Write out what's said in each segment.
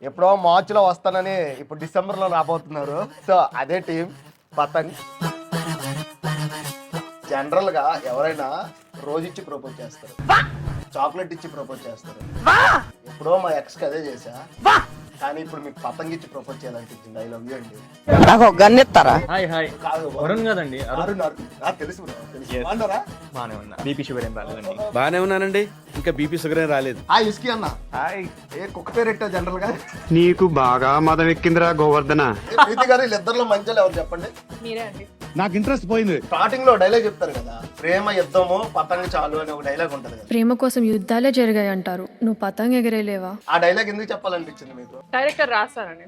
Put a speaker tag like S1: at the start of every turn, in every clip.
S1: ఎప్పుడో మార్చిలో వస్తానని ఇప్పుడు డిసెంబర్లో రాబోతున్నారు. సో అదే టీం పతంగ్. జనరల్గా ఎవరైనా రోజు ఇచ్చి ప్రపోజ్ చేస్తారు, చాక్లెట్ ఇచ్చి ప్రపోజ్ చేస్తారు. ఎప్పుడో మా ఎక్స్కి అదే చేశా, కానీ ఇప్పుడు మీకు పతంగ్ ఇచ్చి ప్రపోజ్ చేయాలనిపించింది. ఐ లవ్ యూ అండి.
S2: నాకు ఒక గన్ ఇస్తారా?
S3: Hi hi.
S1: కాదు
S3: వరుణ్ కదండి.
S1: అరుణ్ తెలుసు bro, తెలుసు. బాగున్నారా?
S3: బానే ఉన్నా. బీపీ షుగర్ ఏం రాలేదండి.
S4: బానే ఉన్నానండి, ఇంకా బీపీ షుగర్ ఏం రాలేదు.
S1: హాయ్ ఇస్కి అన్న.
S3: హాయ్.
S1: ఏ కుక్క పేరు ఎట్టా జనరల్ గా?
S5: నీకు బాగా మదం ఎక్కిందిరా గోవర్ధన.
S1: ఏ ప్రీతి గారు వీళ్ళిద్దరిలో మంచిగా ఎవరు చెప్పండి?
S6: మీరే అండి.
S5: నాకు ఇంట్రెస్ట్ పోయింది.
S1: స్టార్టింగ్ లో డైలాగ్ చెప్తారు కదా, ప్రేమ యుద్ధము పతంగ్ చాలు అని ఒక డైలాగ్ ఉంటది కదా.
S7: ప్రేమ కోసం యుద్ధాలే జరిగాయి అంటారు, నువ్వు పతంగ్ ఎగరేలేవా?
S1: ఆ డైలాగ్ ఎందుకు చెప్పాలనిపించింది మీకు?
S6: డైరెక్టర్ రాస్తారండి.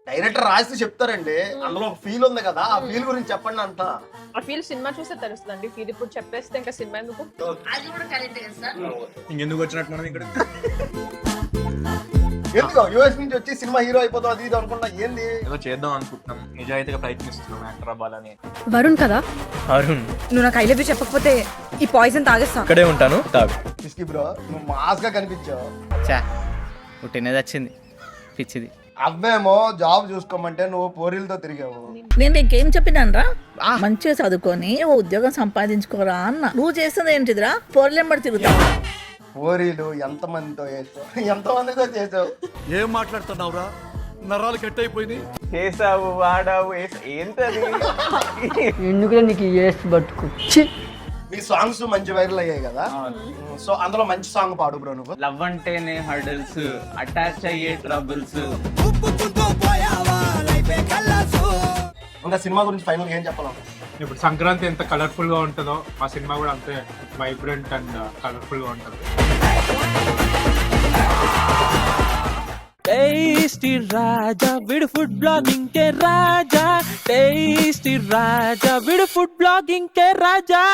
S1: డైరెక్టర్ రాసి చెప్తారండి, అందులో ఒక ఫీల్ ఉంది కదా, ఆ ఫీల్ గురించి చెప్పండి అంతా.
S6: ఆ ఫీల్ సినిమా చూస్తే తెలుస్తుందండి. ఫీల్ ఇప్పుడు చెప్పేస్తే ఇంకా సినిమా ఎందుకు?
S3: ఇంకెందుకు వచ్చినట్టు మనం ఇక్కడ?
S1: ఎందుకు యూఎస్ నుంచి వచ్చి సినిమా హీరో అయిపోతాం అది ఇది అనుకున్నా, ఏంది?
S3: ఏదో చేద్దాం అనుకుంటున్నాం, నిజాయితీగా ప్రయత్నిస్తున్నాం యాక్టర్ అవ్వాలని.
S7: వరుణ్ కదా?
S3: అరుణ్,
S8: నువ్వు నాకు ఐ లవ్ యూ చెప్పకపోతే ఈ పాయిజన్ తాగేస్తా.
S3: ఇక్కడే ఉంటాను, తాగు.
S1: ఇస్కి బ్రో, నువ్వు మాస్ గా కనిపించావు.
S2: పుట్టినది వచ్చింది పిచ్చిది.
S1: అవ్వేమో జాబ్ చూసుకోమంటే నువ్వు పోరీలతో తిరిగావు.
S8: నేను నీకేం చెప్పినానరా? మంచిగా చదువుకొని ఓ ఉద్యోగం సంపాదించుకోరా అన్న. నువ్వు చేస్తుంది ఏంటిదిరా? పోర్లెంబడి తిరుగుతావు.
S1: పోరీలు ఎంతమందితో చేసావు, ఎంతమందితో చేసావు?
S4: ఏం మాట్లాడుతున్నావురా? నరాలు కట్ అయిపోయింది.
S3: చేసావు, వాడావు, ఏంటది?
S2: ఎందుకులే నీకు ఏసి బతుకు.
S1: మీ సాంగ్స్ మంచి వైరల్ అయ్యాయి కదా, సో అందులో మంచి సాంగ్ పాడు బ్రో నువ్వు.
S3: లవ్ అంటేనే హర్డల్స్, అటాచ్ అయ్యే ట్రబుల్స్.
S1: ఇంకా సినిమా గురించి ఫైనల్ ఏం చెప్పాలి?
S9: ఇప్పుడు సంక్రాంతి ఎంత కలర్ఫుల్ గా ఉంటుందో ఆ సినిమా కూడా అంతే వైబ్రెంట్ అండ్ కలర్ఫుల్ గా ఉంటుంది.
S10: టేస్టీ రాజా విడు ఫుడ్ బ్లాగింగ్ కే రాజా, టేస్టీ రాజా విడు ఫుడ్ బ్లాగింగ్ కే రాజా.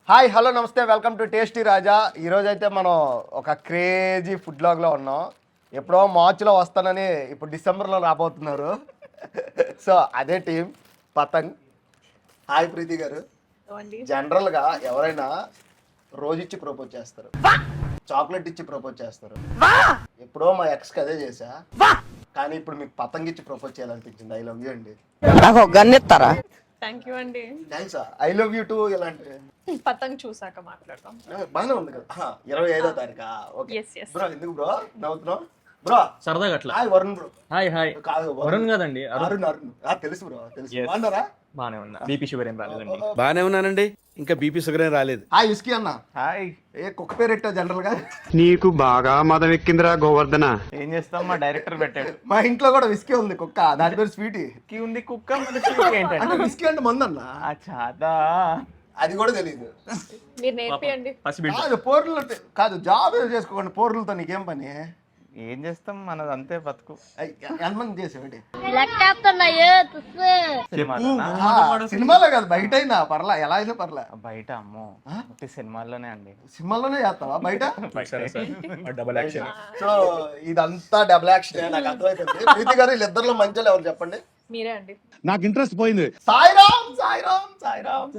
S1: హాయ్ హలో నమస్తే, వెల్కమ్ టు టేస్టీ రాజా. ఈరోజు అయితే మనం ఒక క్రేజీ ఫుడ్ బ్లాగ్లో ఉన్నాం. ఎప్పుడో మార్చిలో వస్తానని ఇప్పుడు డిసెంబర్లో రాబోతున్నారు. సో అదే టీం పతంగ్. హాయ్ ప్రీతి గారు. జనరల్గా ఎవరైనా రోజు ఇచ్చి ప్రపోజ్ చేస్తారు, చాక్లెట్ ఇచ్చి ప్రపోజ్ చేస్తారు. ఎప్పుడో మా ఎక్స్కి అదే చేశా, కానీ ఇప్పుడు మీకు పతంగ్ ఇచ్చి ప్రపోజ్ చేయాలనిపించింది. ఐ లవ్ యూ అండి.
S2: నాకు ఒక గన్ ఇస్తారా?
S6: థ్యాంక్ యూ అండి.
S1: Thanks. I love you too. ఇలాంటి
S6: పతంగ్ చూసాక మాట్లాడతాం.
S1: బాగానే ఉంది కదా. 25వ తారీఖా? Okay
S6: Yes, yes.
S1: బ్రో. ఎందుకు బ్రో నవ్వుతున్నావు బ్రో?
S3: సరదాగా అట్లా.
S1: Hi Varun bro.
S3: Hi hi.
S1: కాదు
S3: వరుణ్ కదండి.
S1: అరుణ్ తెలుసు బ్రో, తెలుసు.
S3: Yes.
S1: బాగున్నారా?
S3: బానే ఉన్నా. బీపీ షుగర్ ఏం రాలేదండి.
S4: బానే ఉన్నానండి, ఇంకా బీపీ షుగర్ ఏం రాలేదు.
S1: హాయ్ ఇస్కి అన్న.
S3: హాయ్.
S1: ఏ కుక్క పేరు ఎట్టా జనరల్ గా?
S5: నీకు బాగా మదం ఎక్కిందిరా గోవర్ధన.
S3: ఏం చేస్తాం, మా డైరెక్టర్ పెట్టాడు.
S1: మా ఇంట్లో కూడా విస్కీ ఉంది, కుక్క, దాని పేరు స్వీటీ.
S3: కి ఉంది కుక్క, మన చిక్కు ఏంటంటే?
S1: అంటే విస్కీ అంటే మందన్న,
S3: చాదా
S1: అది కూడా తెలియదు.
S6: మీరు నేర్పియండి.
S3: పసిబిడ్డ.
S1: కాదు పోర్లతో కాదు, జాబ్ చేసుకోకండి, పోర్లతో నీకేం పని?
S3: ఏం చేస్తాం, మనది అంతే బతుకు.
S1: ఎంతమంది చేసేవాడి సినిమాలో కాదు, బయట అయినా పర్లా, ఎలా అయినా పర్లా.
S3: బయట అమ్మో సినిమాల్లోనే అండి.
S1: సినిమాల్లోనే చేస్తావా బయట?
S3: Double action.
S1: సో ఇదంతా డబుల్ యాక్షన్, నాకు అర్థమైపోయింది. ప్రీతి గారు వీళ్ళిద్దరిలో మంచిగా ఎవరు చెప్పండి?
S6: మీరే అండి.
S5: నాకు ఇంట్రెస్ట్ పోయింది.
S1: సాయిరామ్ సాయిరామ్ సాయిరామ్.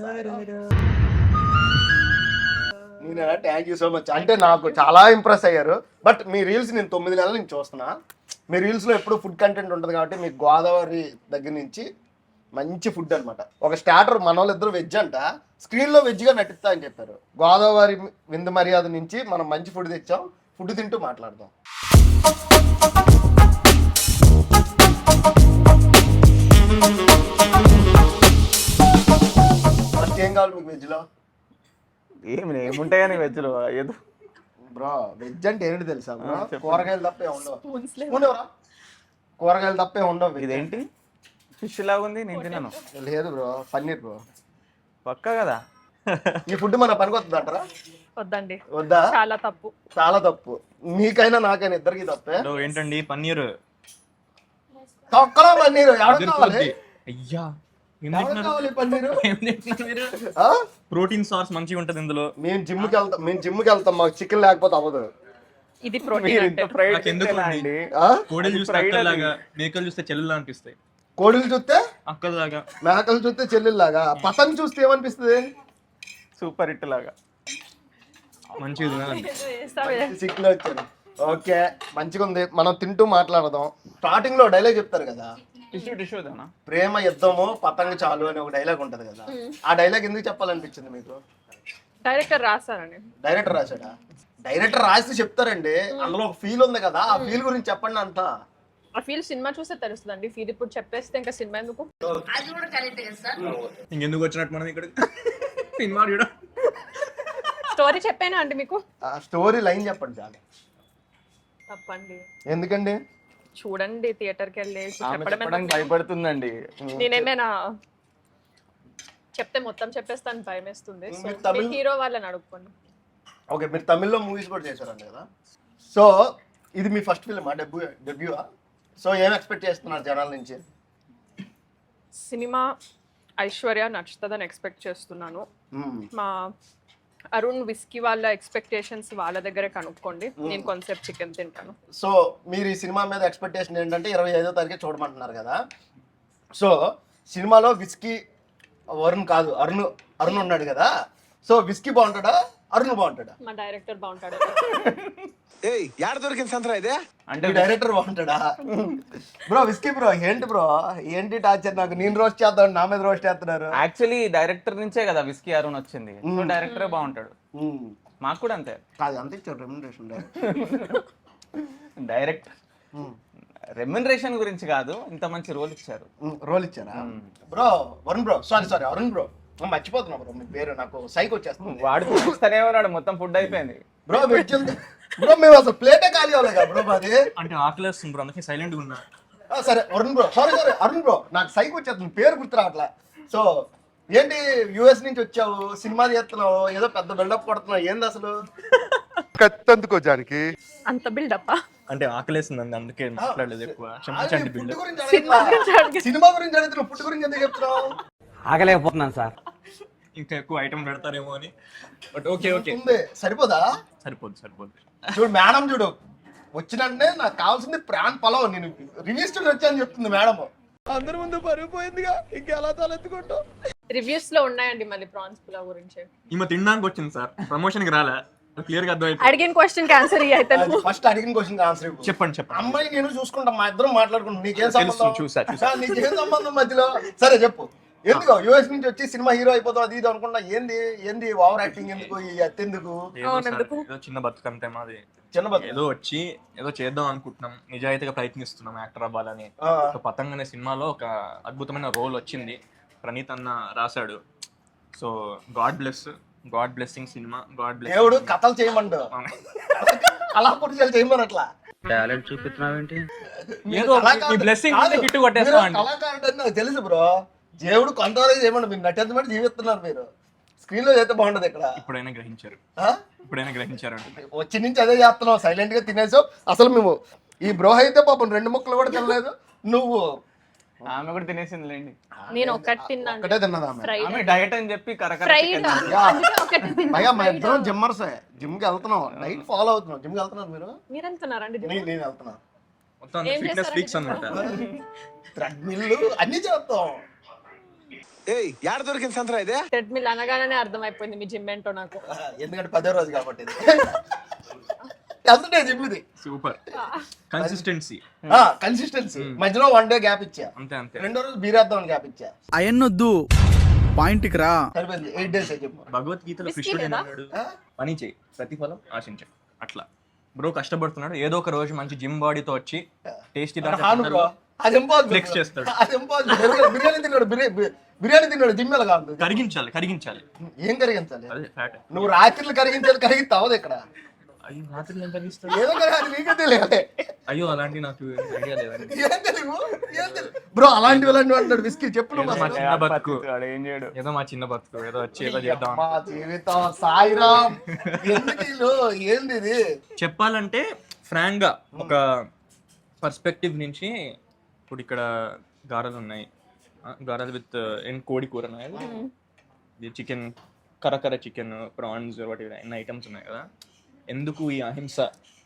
S1: నేనా? Thank you so much. అంటే నాకు చాలా ఇంప్రెస్ అయ్యారు. బట్ మీ రీల్స్ నేను 9 నెలల నుంచి చూస్తున్నా. మీ రీల్స్లో ఎప్పుడు ఫుడ్ కంటెంట్ ఉంటుంది కాబట్టి మీకు గోదావరి దగ్గర నుంచి మంచి ఫుడ్ అనమాట. ఒక స్టార్టర్ మన వాళ్ళిద్దరు వెజ్ అంట, స్క్రీన్లో వెజ్గా నటిస్తా అని చెప్పారు. గోదావరి విందు మర్యాద నుంచి మనం మంచి ఫుడ్ తెచ్చాం, ఫుడ్ తింటూ మాట్లాడదాం. ఫస్ట్ ఏం కావాలి మీకు వెజ్లో?
S3: ఏముంటాయి కానీ వెజ్లో ఏదో
S1: బ్రో. వెజ్ అంటే ఏంటి తెలుసా బ్రో? కూరగాయలు తప్పే ఉండవు. ఉండవురా, కూరగాయలు తప్పే ఉండవు.
S3: ఇదేంటి ఫిష్ లాగా ఉంది, నేను తిన్నాను.
S1: లేదు బ్రో, పన్నీర్ బ్రో.
S3: పక్కా కదా?
S1: ఈ ఫుడ్ మన పనికి వస్తుంది అంటారా?
S6: వద్దండి.
S1: వద్దా?
S6: చాలా తప్పు.
S1: చాలా తప్పు. మీకైనా నాకైనా ఇద్దరికి తప్పే.
S3: ఏంటండి పన్నీర్?
S1: తొక్కలో పన్నీరు ఎవరు కావాలి?
S3: అయ్యా ప్రోటీన్ సోర్స్ మంచిగా ఉంటది ఇందులో.
S1: మేము జిమ్కి వెళ్తాం, మాకు చికెన్ లేకపోతే అవ్వదు.
S6: ఇది ప్రోటీన్ అంటే.
S3: కోడలు చూస్తే అక్కలాగా, మేకలు చూస్తే చెల్లెలు అనిపిస్తాయి.
S1: కోడిలు చూస్తే
S3: అక్కలాగా
S1: మేకలు చూస్తే చెల్లెల్లాగా, పతంగ్ చూస్తే ఏమనిపిస్తుంది?
S3: సూపర్ హిట్ లాగా మంచిగా
S1: సిక్లో వచ్చాను. ఓకే, మంచిగా ఉంది. మనం తింటూ మాట్లాడదాం. స్టార్టింగ్ లో డైలాగ్ చెప్తారు కదా,
S3: టిష్యూ దానా
S1: ప్రేమ యుద్ధము పతంగ చాలు అని ఒక డైలాగ్ ఉంటది కదా, ఆ డైలాగ్ ఎందుకు చెప్పాలనిపించింది మీకు?
S6: డైరెక్టర్ రాస్తానండి.
S1: డైరెక్టర్ రాశాడా? డైరెక్టర్ రాసి చెప్తారండి, అందులో ఒక ఫీల్ ఉంది కదా, ఆ ఫీల్ గురించి చెప్పండి అంతా.
S6: ఆ ఫీల్ సినిమా చూస్తే తెలుస్తుందండి. ఫీల్ ఇప్పుడు చెప్పేస్తే ఇంకా సినిమా ఎందుకు?
S3: ఇంకెందుకు వచ్చినట్టు మనం ఇక్కడ సినిమా చూడ
S6: స్టోరీ చెప్పానా అండి మీకు?
S1: ఆ స్టోరీ లైన్ చెప్పండి చాలు.
S6: తప్పండి,
S1: ఎందుకండి?
S6: చూడండి థియేటర్కి వెళ్ళి చెప్పడమే.
S3: చెప్పడానికి భయపడుతుందండి.
S6: నేనేమైనా చెప్తే మొత్తం చెప్పేస్తాను, భయం వేస్తుంది. సో
S1: మీరు తమిళ్
S6: హీరో వాళ్ళని అడుక్కోండి.
S1: ఓకే, మీరు తమిళ్లో మూవీస్ కూడా చేశారండి కదా, సో ఇది మీ ఫస్ట్ ఫిల్మా? డెబ్యూవా? సో ఏం ఎక్స్పెక్ట్ చేస్తున్నారు జనాల నుంచి?
S6: సినిమా ఐశ్వర్య నచ్చుతుందని ఎక్స్పెక్ట్ చేస్తున్నాను. మా అరుణ్ విస్కీ వాళ్ళ ఎక్స్పెక్టేషన్స్ వాళ్ళ దగ్గరే కనుక్కోండి. నేను కొంచెంసేపు చికెన్ తింటాను.
S1: సో మీరు ఈ సినిమా మీద ఎక్స్పెక్టేషన్ ఏంటంటే 25వ తారీఖు చూడమంటున్నారు కదా, సో సినిమాలో విస్కీ వరుణ్ కాదు అరుణ్ ఉన్నాడు కదా, సో విస్కీ బాగుంటాడా అరుణ్ బాగుంటాడా?
S6: మా డైరెక్టర్ బాగుంటాడు.
S3: అంటే
S1: డైరెక్టర్ బాగుంటాడా? బ్రో విస్కీ బ్రో ఏంటి బ్రో, ఏంటి టార్చర్? నాకు నేను రోస్ట్ చేద్దాం, నా మీద రోస్ట్ చేస్తున్నారు.
S3: యాక్చువల్లీ డైరెక్టర్ నుంచే కదా విస్కీ అరుణ్ వచ్చింది, సో డైరెక్టరే బాగుంటాడు. మాకు కూడా అంతే.
S1: కాదు అంతే ఇచ్చారు రెమ్యునరేషన్.
S3: డైరెక్టర్ రెమ్యునరేషన్ గురించి కాదు, ఇంత మంచి రోల్ ఇచ్చారు.
S1: రోల్ ఇచ్చారా? Bro Varun bro, sorry Arun bro, మర్చిపోతున్నా బ్రో మీ పేరు, నాకు సైక్ వచ్చేస్తుంది.
S3: వాడు చూపిస్తానే ఉన్నాడు, మొత్తం ఫుడ్ అయిపోయింది.
S1: బ్రో బ్రో మేము అసలు ప్లేటే ఖాళీ అవ్వలేదు కదా బ్రో మాది.
S3: అంటే ఆకలేస్తుంది బ్రో, అందుకే సైలెంట్ గా ఉన్నా.
S1: సరే Varun bro, sorry Arun bro, నాకు సైక్ వచ్చేస్తుంది, పేరు గుర్తు రావట్లా. సో ఏంటి యుఎస్ నుంచి వచ్చావు, సినిమా చేస్తున్నావు, ఏదో పెద్ద బిల్డప్ కొడుతున్నావు, ఏంది అసలు?
S5: కత్తందుకోజానికి
S6: అంత బిల్డప్
S3: అంటే ఆకలేస్తుంది అందుకే మాట్లాడలేదు ఎక్కువ.
S1: ఫుడ్ గురించి అడగట్లా. సినిమా గురించి అడుగుతున్నావు, ఫుడ్ గురించి ఎందుకు చెప్తున్నావు?
S2: ఆగలేకపోతున్నాను సార్.
S3: ఇంకా ఎక్కువ ఐటమ్ పెడతారేమో అని. బట్ ఓకే
S1: ఉంది, సరిపోదా?
S3: సరిపోదు.
S1: చూడు మేడం, చూడు వచ్చినంటే నాకు కావాల్సింది ప్రాణ్ పలావ్, నేను రివ్యూస్ వచ్చాను చెప్తుంది మేడం. అందరి ముందు పరిగిపోయిందిగా, ఇంకెలా తలెత్తుకుంటావు?
S6: రివ్యూస్ లో ఉన్నాయండి మళ్ళీ ప్రాన్స్ పులావ్ గురించి.
S3: ఈమె తినడానికి వచ్చింది సార్, ప్రమోషన్ కి రాలే. క్లియర్ గా అర్థమైంది.
S6: అడిగిన క్వశ్చన్ కి ఆన్సర్ అయితే
S1: ఫస్ట్ అడిగిన క్వశ్చన్ ఆన్సర్
S3: చెప్పండి.
S1: అమ్మాయి నేను చూసుకుంటాం, మా ఇద్దరం మాట్లాడుకుంటాం, నీకేం సంబంధం?
S3: చూసా.
S1: నీకేం సంబంధం మధ్యలో? సరే చెప్పు, ఎందుకో యుఎస్ నుంచి వచ్చి సినిమా హీరో అయిపోతాం అది ఇది అనుకున్నా, ఏంది ఓవర్ యాక్టింగ్ ఎందుకు, ఈ అత్తెందుకు?
S3: ఏదో చిన్న బతుకంతే మాది,
S1: చిన్న బతుకు.
S3: ఏదో వచ్చి ఏదో చేద్దాం అనుకుంటున్నాం, నిజాయితీగా ప్రయత్నిస్తున్నాం యాక్టర్ అవ్వాలని. పతంగ్ అనే సినిమాలో ఒక అద్భుతమైన రోల్ వచ్చింది, ప్రణీత్ అన్న రాశాడు. So God blessing cinema.
S1: దేవుడు కథలు చేయమండు, అలా పురుషాలు చేయమని అట్లా
S2: టాలెంట్ చూపిస్తున్నావేంటి?
S3: ఏదో మీ blessing ఉంటే హిట్ కొట్టేస్తామండి.
S1: కళాకారుడు అని నాకు తెలుసు బ్రో, దేవుడు కొంతవరకు చేయమండి, మీరు నటించమని జీవిస్తున్నారు, మీరు స్క్రీన్ లో చేస్తే బాగుంటది. ఇక్కడ
S3: ఇప్పుడైనా గ్రహించారు
S1: వచ్చి నుంచి అదే చేస్తున్నావు, సైలెంట్ గా తినేసావు. అసలు మేము ఈ బ్రో అయితే పాపం 2 ముక్కలు కూడా తినలేదు, నువ్వు
S3: ఆమె కూడా తినేసింది లేండి.
S6: నేను ఒకటి తిన్నాను,
S1: ఒకటే తిన్నదా
S3: ఆమె డైట్ అని చెప్పి
S1: అయ్యా మా ఇద్దరం జిమ్మర్సే, జిమ్ కి వెళ్తున్నాం, నైట్ ఫాలో అవుతున్నాం. జిమ్ కి వెళ్తున్నారు మీరు?
S6: మీరు వెళ్తున్నారండి?
S1: నేను వెళ్తున్నా,
S3: మొత్తం ఫిట్నెస్ ఫ్రీక్స్ అన్నమాట.
S1: థ్రెడ్మిల్ అన్ని చేస్తాం.
S6: ట్రెడ్మిల్ అనగానే అర్థమైపోయింది మీ జిమ్ ఏంటో నాకు,
S1: ఎందుకంటే 10వ రోజు కాబట్టి. ఎంత జిమ్ ఇది?
S3: Super consistency.
S1: మధ్యలో 1 డే గ్యాప్ ఇచ్చా,
S3: అంతే.
S1: రెండో రోజు బీరేద్దాం గ్యాప్ ఇచ్చా.
S2: అయన్నొద్దు, పాయింట్ కి రా.
S1: సరిపోయింది, 8 days చెప్పు.
S3: భగవద్గీతలో కృష్ణుడు ఏమన్నాడు? పని చేయి, ప్రతిఫలం ఆశించు. అట్లా బ్రో కష్టపడుతున్నాడు, ఏదో ఒక రోజు మంచి జిమ్ బాడీతో వచ్చి టేస్టీ ఫ్లెక్స్ చేస్తాడు.
S1: బిర్యానీ తిన్నాడు, జిమ్ ఎలా కాదు?
S3: కరిగించాలి.
S1: ఏం కరిగించాలి?
S3: అదే ఫ్యాట్.
S1: నువ్వు రాత్రులు కరిగిస్తావు ఇక్కడ.
S3: అయ్యో రాత్రి ఏం కరిగిస్తాడు?
S1: ఏదో నీకే తెలియాలి.
S3: అయ్యో అలాంటి నాకు ఐడియా లేదండి.
S1: బ్రో అలాంటివి అంటాడు విస్కీ, చెప్పు.
S3: ఏదో మా చిన్న బతుకు, ఏదో వచ్చి ఏదో చేద్దాం.
S1: మా జీవితం సాయిరామ్, ఏంది ఇది?
S3: చెప్పాలంటే ఫ్రాంక్ గా ఒక పర్స్పెక్టివ్ నుంచి, ఇప్పుడు ఇక్కడ గారెలు ఉన్నాయి, గారెలు విత్ కోడి కూర ఉన్నాయి, చికెన్ కరకర చికెన్, ప్రాన్స్, వాటి ఎన్ని ఐటమ్స్ ఉన్నాయి కదా. ఎందుకు ఈ అహింస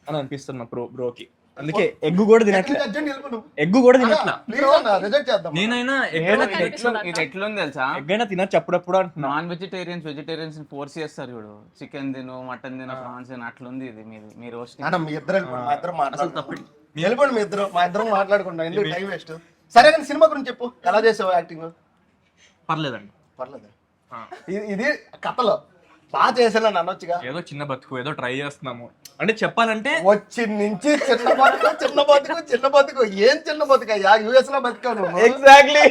S3: అని అనిపిస్తుంది మా బ్రోకి. అందుకే ఎగ్ కూడా తినట్లే,
S1: అర్జెంట్ వెళ్ళిపో నువ్వు.
S3: ఎగ్ కూడా తినట్లా.
S1: ప్లీజ్ అన్న రిజెక్ట్ చేద్దాం.
S3: నేనైనా
S2: ఇది ఎట్లుంది తెలుసా,
S3: ఎగ్గైనా తినచ్చు అప్పుడప్పుడు అంటున్నా.
S2: నాన్ వెజిటేరియన్స్ ఫోర్స్ చేస్తారు చూడు, చికెన్ తిను, మటన్ తిను, ప్రాన్స్ తిను, అట్లుంది ఇది మీ రోస్టింగ్.
S1: అన్న మీ ఇద్దరు వెళ్ళిపోండి, మా ఇద్దరం మాట్లాడుకుంటాం. వెళ్ళిపోండి మా ఇద్దరం మాట్లాడుకుంటాం, ఎందుకు టైం వేస్ట్. సరే కానీ సినిమా గురించి చెప్పు, ఎలా చేసావు యాక్టింగ్?
S3: పర్లేదండి.
S1: పర్లేదు. ఇది కథలో బాగా చేసాను అనొచ్చుగా.
S3: ఏదో చిన్న బతుకు ఏదో ట్రై చేస్తున్నాము అంటే చెప్పాలంటే
S1: వచ్చి నుంచి చిన్న బతుకు ఏం చిన్న బతుకు అయ్యా, యుఎస్ లో బతికావు నువ్వు.
S3: ఎగ్జాక్ట్లీ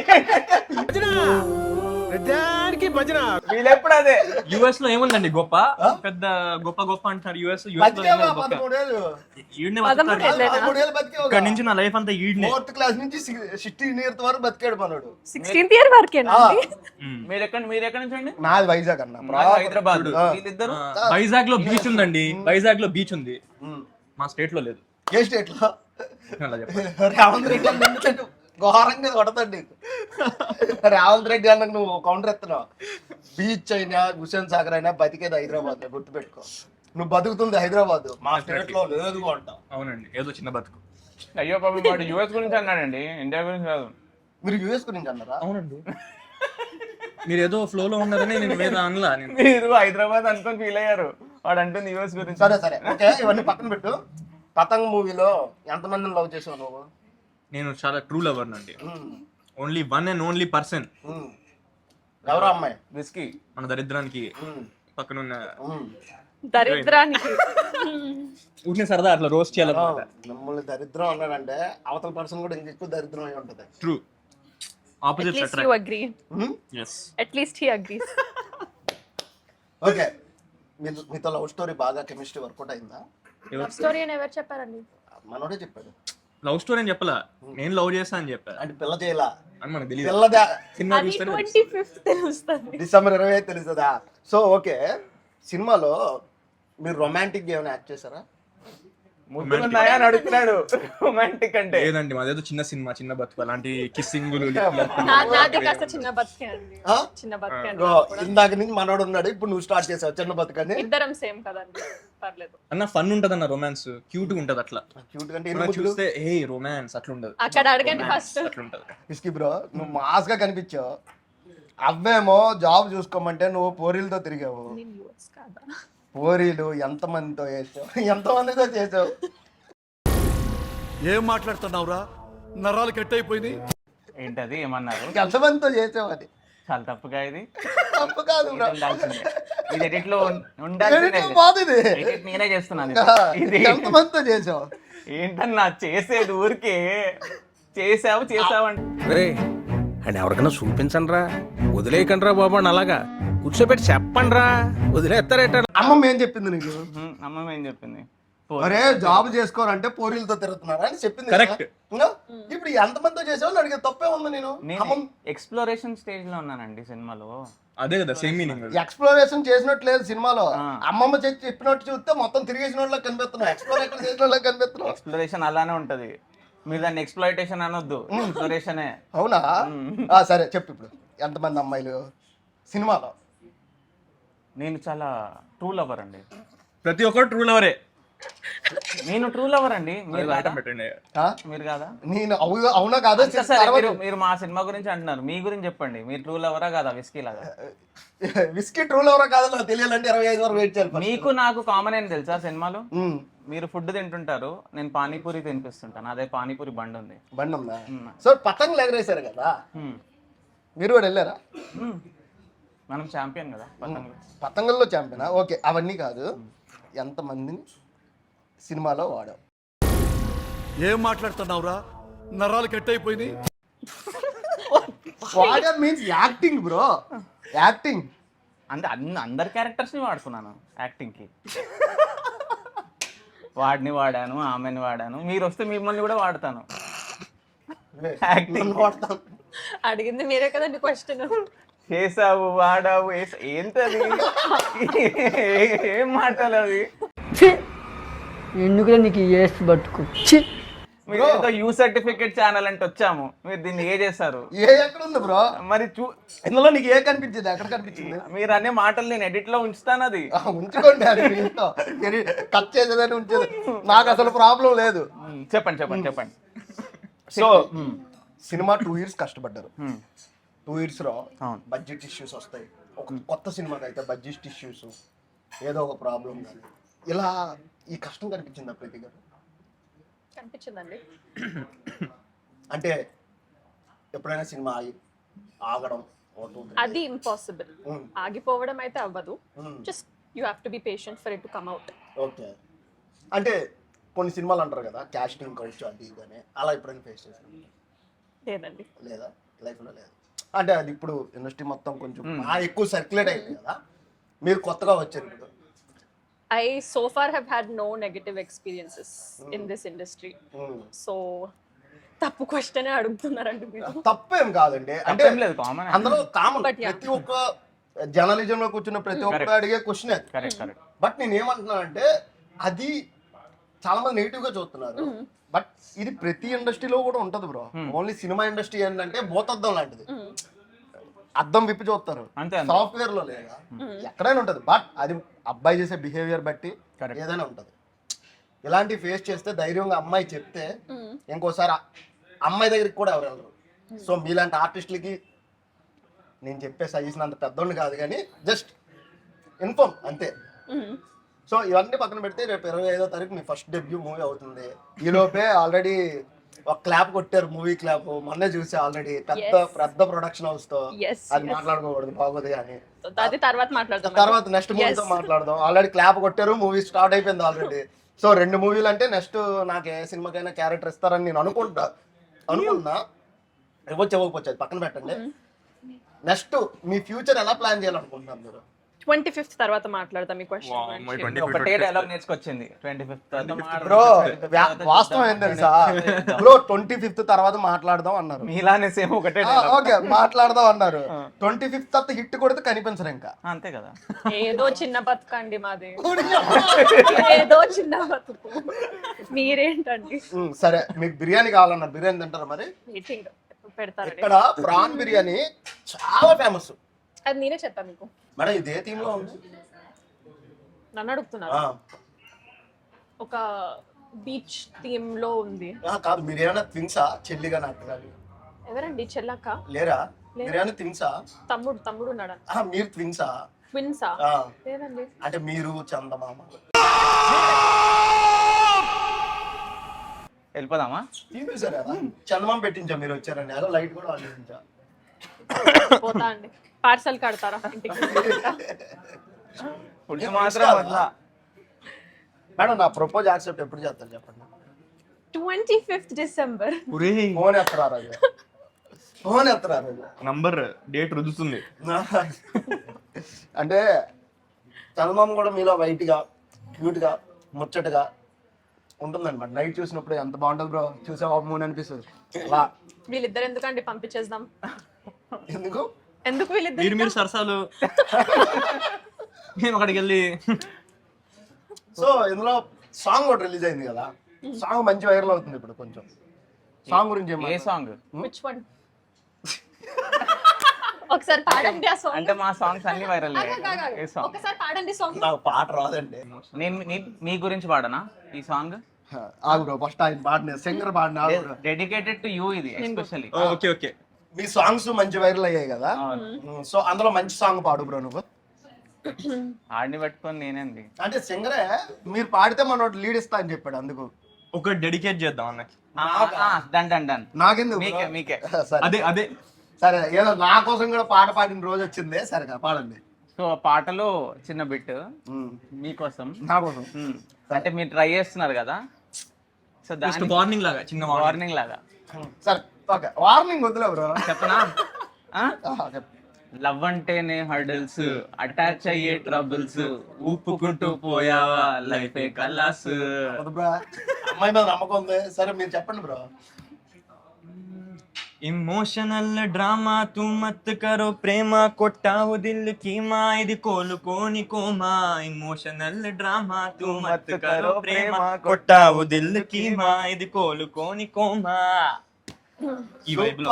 S2: వీళ్ళెప్పుడు అదే
S3: యుఎస్ లో ఏముందండి గొప్ప, పెద్ద గొప్ప అంటారు. యుఎస్ లో
S1: బతికావా 13 ఏళ్ళు?
S3: ఈడ్నే
S1: 13 ఏళ్ళు బతికావు.
S3: ఇక్కడ నుంచి నా లైఫ్ అంతా ఈడ్నే.
S1: 4th క్లాస్ నుంచి 16 ఇయర్స్ వరకు బతికాడు మనోడు.
S6: 16th year వరకేనా?
S2: మీరు ఎక్కడి నుంచి అండి?
S1: నాది వైజాగ్ అన్న.
S2: హైదరాబాద్. వీళ్ళిద్దరు
S3: వైజాగ్ లో బీచ్ ఉందండి, వైజాగ్ లో బీచ్ ఉంది, మా స్టేట్ లో లేదు.
S1: ఏ స్టేట్ లో?
S3: అలా చెప్పండి.
S1: రేవంత్ రెడ్డి అన్న ఘోరంగా కొడతాడు. రేవంత్ రెడ్డి అన్నకు నువ్వు కౌంటర్ ఎత్తున్నావు. బీచ్ అయినా హుసేన్ సాగర్ అయినా బతికేది హైదరాబాద్, గుర్తుపెట్టుకో. నువ్వు బతుకుతుంది హైదరాబాద్, మా స్టేట్ లో లేదు అంటావు.
S3: అవునండి, ఏదో చిన్న బతుకు.
S2: అయ్యో పాపం వాడు యుఎస్ గురించి అన్నాడండి, ఇండియా గురించి కాదు.
S1: మీరు యూఎస్ గురించి అన్నారా?
S3: అవునండి, మీరు ఏదో ఫ్లో లో ఉన్నారని నేను వేరే అనలా.
S2: మీరు హైదరాబాద్ అనుకొని ఫీల్ అయ్యారు, వాడు అంటుంది యుఎస్ గురించి.
S1: సరే ఓకే, ఇవన్నీ పక్కన పెట్టు. పతంగ్ మూవీలో ఎంతమందిని లవ్ చేసావు నువ్వు?
S3: నేను చాలా ట్రూ లవర్ అండి. Only one and only person.
S1: ఎవరో అమ్మాయి?
S2: విస్కీ.
S3: మన దరిద్రానికి పక్కనున్న
S6: దరిద్రానికి
S3: ఊరిని సరదా అట్లా రోస్ట్ చేయాలన్నమాట.
S1: మిమ్మల్ని దరిద్రం అన్నాడంటే అవతల పర్సన్ కూడా ఇంకెక్కువ దరిద్రం అయి ఉంటది.
S3: True opposite
S6: At least you agree.
S3: yes
S6: At least he agrees.
S1: Okay, మీతో లవ్ స్టోరీ బాగా కెమిస్ట్రీ వర్కౌట్ అయిందా?
S6: స్టోరీ అని ఎవరు చెప్పారండి?
S1: మనోడే చెప్పాడు.
S3: లవ్ స్టోరీ అని చెప్పలా, నేను లవ్ చేస్తా అని చెప్పా.
S1: అంటే పిల్ల చేయలా
S3: అని మనకు తెలియదు,
S1: పిల్లదా?
S3: సినిమా
S6: అది
S3: చూస్తేనే
S6: 25th తెలుస్తుంది.
S1: డిసెంబర్ 25 తెలుస్తుందా? సో ఓకే, సినిమాలో మీరు రొమాంటిక్ ఏమైనా యాక్ట్ చేశారా?
S2: ముద్దులున్నాయా అని అడుగుతున్నాడు. రొమాంటిక్ అంటే
S3: లేదండి, మాదేదో చిన్న సినిమా, చిన్న బతుకు, అలాంటి కిస్సింగులు.
S6: నాది కాస్త చిన్న బతికే అండి.
S1: ఆ?
S6: చిన్న బతికే
S1: ఇగో, ఇందాక నుంచి మనోడు ఉన్నాడు, ఇప్పుడు నువ్వు స్టార్ట్ చేసావు చిన్న బతుకని.
S6: ఇద్దరం సేమ్ కదండి, పర్లేదు.
S3: అన్న ఫన్ ఉంటది అన్న, రొమాన్స్ క్యూట్ గా ఉంటది. అట్లా
S1: క్యూట్ అంటే
S3: మనం చూస్తే ఏ రొమాన్స్ అట్లా ఉండదు,
S6: అక్కడ అడగండి ఫస్ట్.
S3: అట్లా ఉంటది.
S1: విస్కీ బ్రో, నువ్వు మాస్ గా కనిపించావు. అవ్వేమో జాబ్ చూసుకోమంటే నువ్వు పోరీలతో తిరిగావు.
S6: నేను యూఎస్ కాదా?
S1: పోరీలు ఎంతమందితో చేసావు, ఎంతమందితో చేసావు?
S4: ఏం మాట్లాడుతున్నావురా, నరాలు కట్ అయిపోయినాయి.
S2: ఏంటది ఏమన్నారు?
S1: ఎంతమందితో చేసావు అది?
S2: చాలా తప్పుగా ఇది
S1: తప్పు కాదు బ్రో,
S2: ఉండాల్సిందే. ఇది ఎడిట్ లో
S1: Editing బాగుంది ఇది.
S2: ఎడిట్ నేనే చేస్తున్నాను ఇది.
S1: ఎంతమందితో చేసావు?
S2: ఏంటన్నా చేసేది ఊరికే చేసావు అంటే
S10: అండ్ ఎవరికైనా చూపించండి రా, వదిలేయకండి రా బాబు అని అలాగా కూర్చోబెట్టి చెప్పండి రా, వదిలేస్తారేట.
S1: అమ్మమ్మ ఏం చెప్పింది నీకు?
S2: అమ్మమ్మ ఏం చెప్పింది?
S1: అరే జాబ్ చేసుకోరంటే పోరీలతో తిరుగుతున్నారా అని చెప్పింది.
S3: Correct.
S1: ఇంకా ఇప్పుడు ఎంతమందితో చేసావు అడిగే తప్పే ఉంది. నేను
S2: నేను ఎక్స్ప్లోరేషన్ స్టేజ్ లో ఉన్నానండి సినిమాలో.
S3: అదే కదా సేమ్ మీనింగ్.
S1: ఎక్స్ప్లోరేషన్ చేసినట్టు లేదు సినిమాలో.
S2: ఆ.
S1: అమ్మమ్మ చెప్పినట్టు చూస్తే మొత్తం తిరిగేసిన వాళ్ళకి కనిపిస్తున్నావు, ఎక్స్ప్లోరేషన్ చేసిన వాళ్ళకి కనిపిస్తున్నావు.
S2: ఎక్స్ప్లోరేషన్ అలానే ఉంటది, మీరు దాన్ని ఎక్స్ప్లాయిటేషన్ అనొద్దు, ఎక్స్ప్లోరేషనే.
S1: అవునా? సరే చెప్పు, ఇప్పుడు ఎంతమంది అమ్మాయిలు సినిమాలో?
S2: నేను చాలా ట్రూ లవర్ అండి.
S3: ప్రతి ఒక్కరు ట్రూ లవరే.
S2: నేను ట్రూ లవర్ అండి, మీరు కాదా?
S3: పెట్టండి.
S1: ఆ?
S2: మీరు కాదా?
S1: నేను అవునా కాదా?
S2: అంతే సరే, మీరు మా సినిమా గురించి అంటున్నారు, మీ గురించి చెప్పండి. మీరు ట్రూ లవరా కాదా విస్కీ లాగా?
S1: విస్కీ ట్రూ లవరా కాదా నాకు తెలియాలంటే 25 వరకు వెయిట్ చేయాలి.
S2: మీకు నాకు కామన్ ఏం తెలుసా సినిమాలో?
S1: ఉమ్.
S2: మీరు ఫుడ్ తింటుంటారు, నేను పానీపూరి తినిపిస్తుంటాను. అదే పానీపూరి బండి ఉంది.
S1: బండి ఉందా? సో పతంగులు ఎగరేశారు కదా,
S2: హ్మ్.
S1: మీరు కూడా వెళ్ళారా?
S2: హ్మ్. మనం ఛాంపియన్ కదా పతంగులు.
S1: పతంగుల్లో ఛాంపియనా? ఓకే, అవన్నీ కాదు, ఎంతమందిని సినిమాలో వాడావు?
S4: ఏం మాట్లాడుతున్నావురా, నరాలు కట్ అయిపోయినాయి.
S1: వాడా మీన్స్ యాక్టింగ్ బ్రో, యాక్టింగ్.
S2: అంటే అందరి క్యారెక్టర్స్ని వాడుకున్నాను యాక్టింగ్కి. వాడిని వాడాను, ఆమెని వాడాను, మీరు వస్తే మిమ్మల్ని కూడా వాడతాను యాక్టింగ్.
S1: వాడతాను.
S6: అడిగింది మీరే కదండి క్వశ్చన్.
S2: చేసావు, వాడావు, ఏంటది? ఏం మాటలు అవి?
S8: ఎందుకు నీకు ఏస్ బతుకు?
S2: మీరు ఏదో యూ సర్టిఫికేట్ ఛానల్ అంటే వచ్చాము, మీరు దీన్ని ఏ చేస్తారు?
S1: ఏ ఎక్కడ ఉంది బ్రో?
S2: మరి
S1: ఇందులో నీకు ఏ కనిపించింది? ఎక్కడ కనిపించింది?
S2: మీరు అనే మాటలు నేను ఎడిట్ లో ఉంచుతాను. అది
S1: ఉంచుకోండి, అది మీ ఇష్టం. కట్ చేసేదని ఉంచేది నాకు అసలు ప్రాబ్లం లేదు.
S2: చెప్పండి చెప్పండి చెప్పండి.
S1: సో సినిమా 2 years కష్టపడ్డారు. 2 years లో
S2: అవును.
S1: బడ్జెట్ ఇష్యూస్ వస్తాయి. ఒక కొత్త సినిమాకి అయితే బడ్జెట్ ఇష్యూస్, ఏదో ఒక ప్రాబ్లం కానీ ఇలా ఈ కష్టం కనిపించిందా ప్రీతి గారు?
S6: కనిపించిందండి.
S1: అంటే ఎప్పుడైనా సినిమా ఆగడం
S6: అది ఇంపాసిబుల్. ఆగిపోవడం అయితే అవ్వదు. Just you have to be patient for it to come out.
S1: Okay. అంటే కొన్ని సినిమాలు అంటారు కదా క్యాస్టింగ్ కౌచ్ అది ఇది అని, అలా ఎప్పుడైనా ఫేస్ చేశారు?
S6: లేదండి.
S1: లేదా? లైఫ్లో లేదు. అంటే అది ఇప్పుడు ఇండస్ట్రీ మొత్తం కొంచెం ఎక్కువ సర్క్యులేట్ అయింది కదా, మీరు కొత్తగా వచ్చారు ఇప్పుడు.
S6: I so far have had no negative experiences in this industry. So తప్పు క్వశ్చన్ అడుగుతున్నారండి మీరు.
S1: తప్పేం కాదండి, అంటే
S2: తప్పేం లేదు, కామన్.
S1: అందులో కామన్.
S6: But yeah.
S1: ప్రతి ఒక్క జర్నలిజం లో కూర్చున్న ప్రతి ఒక్కరు అడిగే క్వశ్చన్ అది.
S2: Correct correct.
S1: బట్ నేను ఏమంటున్నానంటే అది చాలా మంది నెగిటివ్ గా చూస్తున్నారు. బట్ ఇది ప్రతి ఇండస్ట్రీలో కూడా ఉంటది బ్రో. ఓన్లీ సినిమా ఇండస్ట్రీ ఏంటంటే భూతద్దం లాంటిది, అద్దం విప్పి చూస్తారు.
S2: అంతే.
S1: సాఫ్ట్వేర్ లో లేదా ఎక్కడైనా ఉంటది. బట్ అది అబ్బాయి చేసే బిహేవియర్ బట్టి ఏదైనా ఉంటది. ఇలాంటి ఫేస్ చేస్తే ధైర్యంగా అమ్మాయి చెప్తే ఇంకోసారి అమ్మాయి దగ్గరికి కూడా ఎవరు వెళ్ళరు. సో మీలాంటి ఆర్టిస్టులకి నేను చెప్పే సజెషన్ అంత పెద్దోళ్ళు కాదు కానీ జస్ట్ ఇన్ఫార్మ్ అంతే. సో ఇవన్నీ పక్కన పెడితే రేపు 25వ తారీఖు మీ ఫస్ట్ డెబ్యూ మూవీ అవుతుంది. ఈ లోపే ఆల్రెడీ ఒక క్లాప్ కొట్టారు, మూవీ క్లాప్ మొన్నే చూసి ఆల్రెడీ పెద్ద ప్రొడక్షన్ హౌస్ తో. అది మాట్లాడుకోకూడదు, బాగోదు అని.
S6: అది తర్వాత మాట్లాడదాం.
S1: తర్వాత నెక్స్ట్ మూవీతో మాట్లాడదాం. ఆల్రెడీ క్లాప్ కొట్టారు, మూవీ స్టార్ట్ అయిపోయింది ఆల్రెడీ. సో 2 మూవీలు అంటే నెక్స్ట్ నాకు ఏ సినిమాకైనా క్యారెక్టర్ ఇస్తారని నేను అనుకున్నా. ఇవ్వచ్చు ఇవ్వకపోవచ్చు అది పక్కన పెట్టండి. నెక్స్ట్ మీ ఫ్యూచర్ ఎలా ప్లాన్ చేయాలనుకుంటున్నారు మీరు?
S6: 25th తర్వాత మాట్లాడదాం ఈ క్వశ్చన్.
S2: ఒకటే డైలాగ్ నేర్చుకొచ్చింది 25th.
S1: బ్రో వాస్తవం ఏం తెలుసా బ్రో, 25th తర్వాత మాట్లాడదాం అన్నారు.
S2: మీలానే సేమ్ ఒకటే
S1: ఓకే మాట్లాడదాం అన్నారు. 25th తర్వాత హిట్ కొడితే కనిపించరు ఇంకా.
S2: అంతే కదా.
S6: ఏదో చిన్న బతుకండి మాది, ఏదో చిన్న బతుకు. మీరేంటండి?
S1: సరే, మీకు బిర్యానీ కావాలన్నారు, బిర్యానీ తింటారా మరి?
S6: మీటింగ్ పెడతారు.
S1: ఇక్కడ ప్రాన్ బిర్యానీ చాలా ఫేమస్.
S6: అది నేనే చెప్తా మీకు.
S1: మేడం ఇదే థీమ్ లో ఉంది.
S6: నన్ను అడుగుతున్నారు. ఒక బీచ్ థీమ్ లో ఉంది.
S1: కాదు, మీరు ఏమైనా థింగ్సా చెల్లిగా నాకు కానీ?
S6: ఎవరండి చెల్లక్క?
S1: లేరా? మీరేమైనా థింగ్సా?
S6: తమ్ముడు ఉన్నాడు.
S1: మీరు ట్విన్సా?
S6: ట్విన్సా? లేదండి.
S1: అంటే మీరు చందమామ.
S2: వెళ్ళిపోదామా?
S1: సరే చందమామ పెట్టించా, మీరు వచ్చారండి. అదో లైట్ కూడా ఆలోచించా.
S6: పోతా అండి. పార్సల్ కడతారా ఇంటికి?
S1: మేడం నా ప్రపోజ్ యాక్సెప్ట్ ఎప్పుడు చేస్తారు చెప్పండి?
S6: 25th December.
S1: ఫోన్ ఎత్తరా రోజు, ఫోన్ ఎత్తరా రోజు.
S3: నంబర్ డేట్ రుద్దుతుంది.
S1: అంటే చందమామ కూడా మీలో వైట్ గా క్యూట్ గా ముచ్చటగా ఉంటుందన్నమాట. నైట్ చూసినప్పుడు ఎంత బాగుంటుంది బ్రో, చూసావా మూన్ అనిపిస్తుంది అలా.
S6: వీళ్ళిద్దరు ఎందుకండి, పంపించేద్దాం. ఎందుకు వీళ్ళిద్దరు?
S3: మీరు సరసాలు మేము అక్కడికి వెళ్ళి.
S1: సో ఇందులో సాంగ్ ఒకటి రిలీజ్ అయింది కదా, సాంగ్ మంచి వైరల్ అవుతుంది ఇప్పుడు. కొంచెం సాంగ్ గురించి
S2: ఏ సాంగ్?
S6: Which one? ఒకసారి పాడండి ఆ సాంగ్.
S2: అంటే మా సాంగ్స్ అన్ని వైరల్. ఏ సాంగ్?
S6: ఒకసారి పాడండి సాంగ్.
S1: నాకు పాట రాదండి.
S2: నేను మీ గురించి పాడనా ఈ సాంగ్?
S1: ఆగు ఫస్ట్ ఆయన పాడిన సింగర్ పాడిన
S2: డెడికేటెడ్ టు యూ ఇది ఎస్పెషల్లీ.
S3: Okay okay.
S1: మీ సాంగ్స్ మంచి వైరల్ అయ్యాయి కదా, సో అందులో మంచి సాంగ్ పాడు బ్రో నువ్వు.
S2: ఆడిని పట్టుకొని నేనేంది
S1: అంటే సింగరే, మీరు పాడితే మన లీడ్ ఇస్తా అని చెప్పాడు, అందుకు
S3: ఒక డెడికేట్ చేద్దాం అన్నకి.
S2: డన్.
S1: నాకెందుకు?
S2: మీకే.
S3: అదే
S1: సరే, ఏదో నా కోసం కూడా పాట పాడిన రోజు వచ్చింది. సరే పాడండి.
S2: సో పాటలో చిన్న బిట్ మీకోసం,
S1: నా కోసం.
S2: అంటే మీరు ట్రై చేస్తున్నారు కదా, సో దాని
S3: వార్నింగ్ లాగా, చిన్న
S2: వార్నింగ్ లాగా.
S1: సరే ఓకే, వార్నింగ్ వద్దులే బ్రో,
S2: చెప్పనా? లవ్ అంటేనే హర్డల్స్, అటాచ్ అయ్యే ట్రబుల్స్, ఊపుకుంటూ పోయావా లైఫ్ కల్లాస్.
S1: అమ్మాయి మీద నమ్మకం ఉంది. సరే మీరు చెప్పండి బ్రో.
S3: ఇమోషనల్ డ్రామా తూ మత్ కరో, ప్రేమ కొట్టావు దిల్ కీమా, ఇది కోలుకోని కోమా. ఇమోషనల్ డ్రామా తూ మత్ కరో, ప్రేమ కొట్టావు దిల్ కీమా, ఇది కోలుకోని కోమా. ఈ వైబ్ లో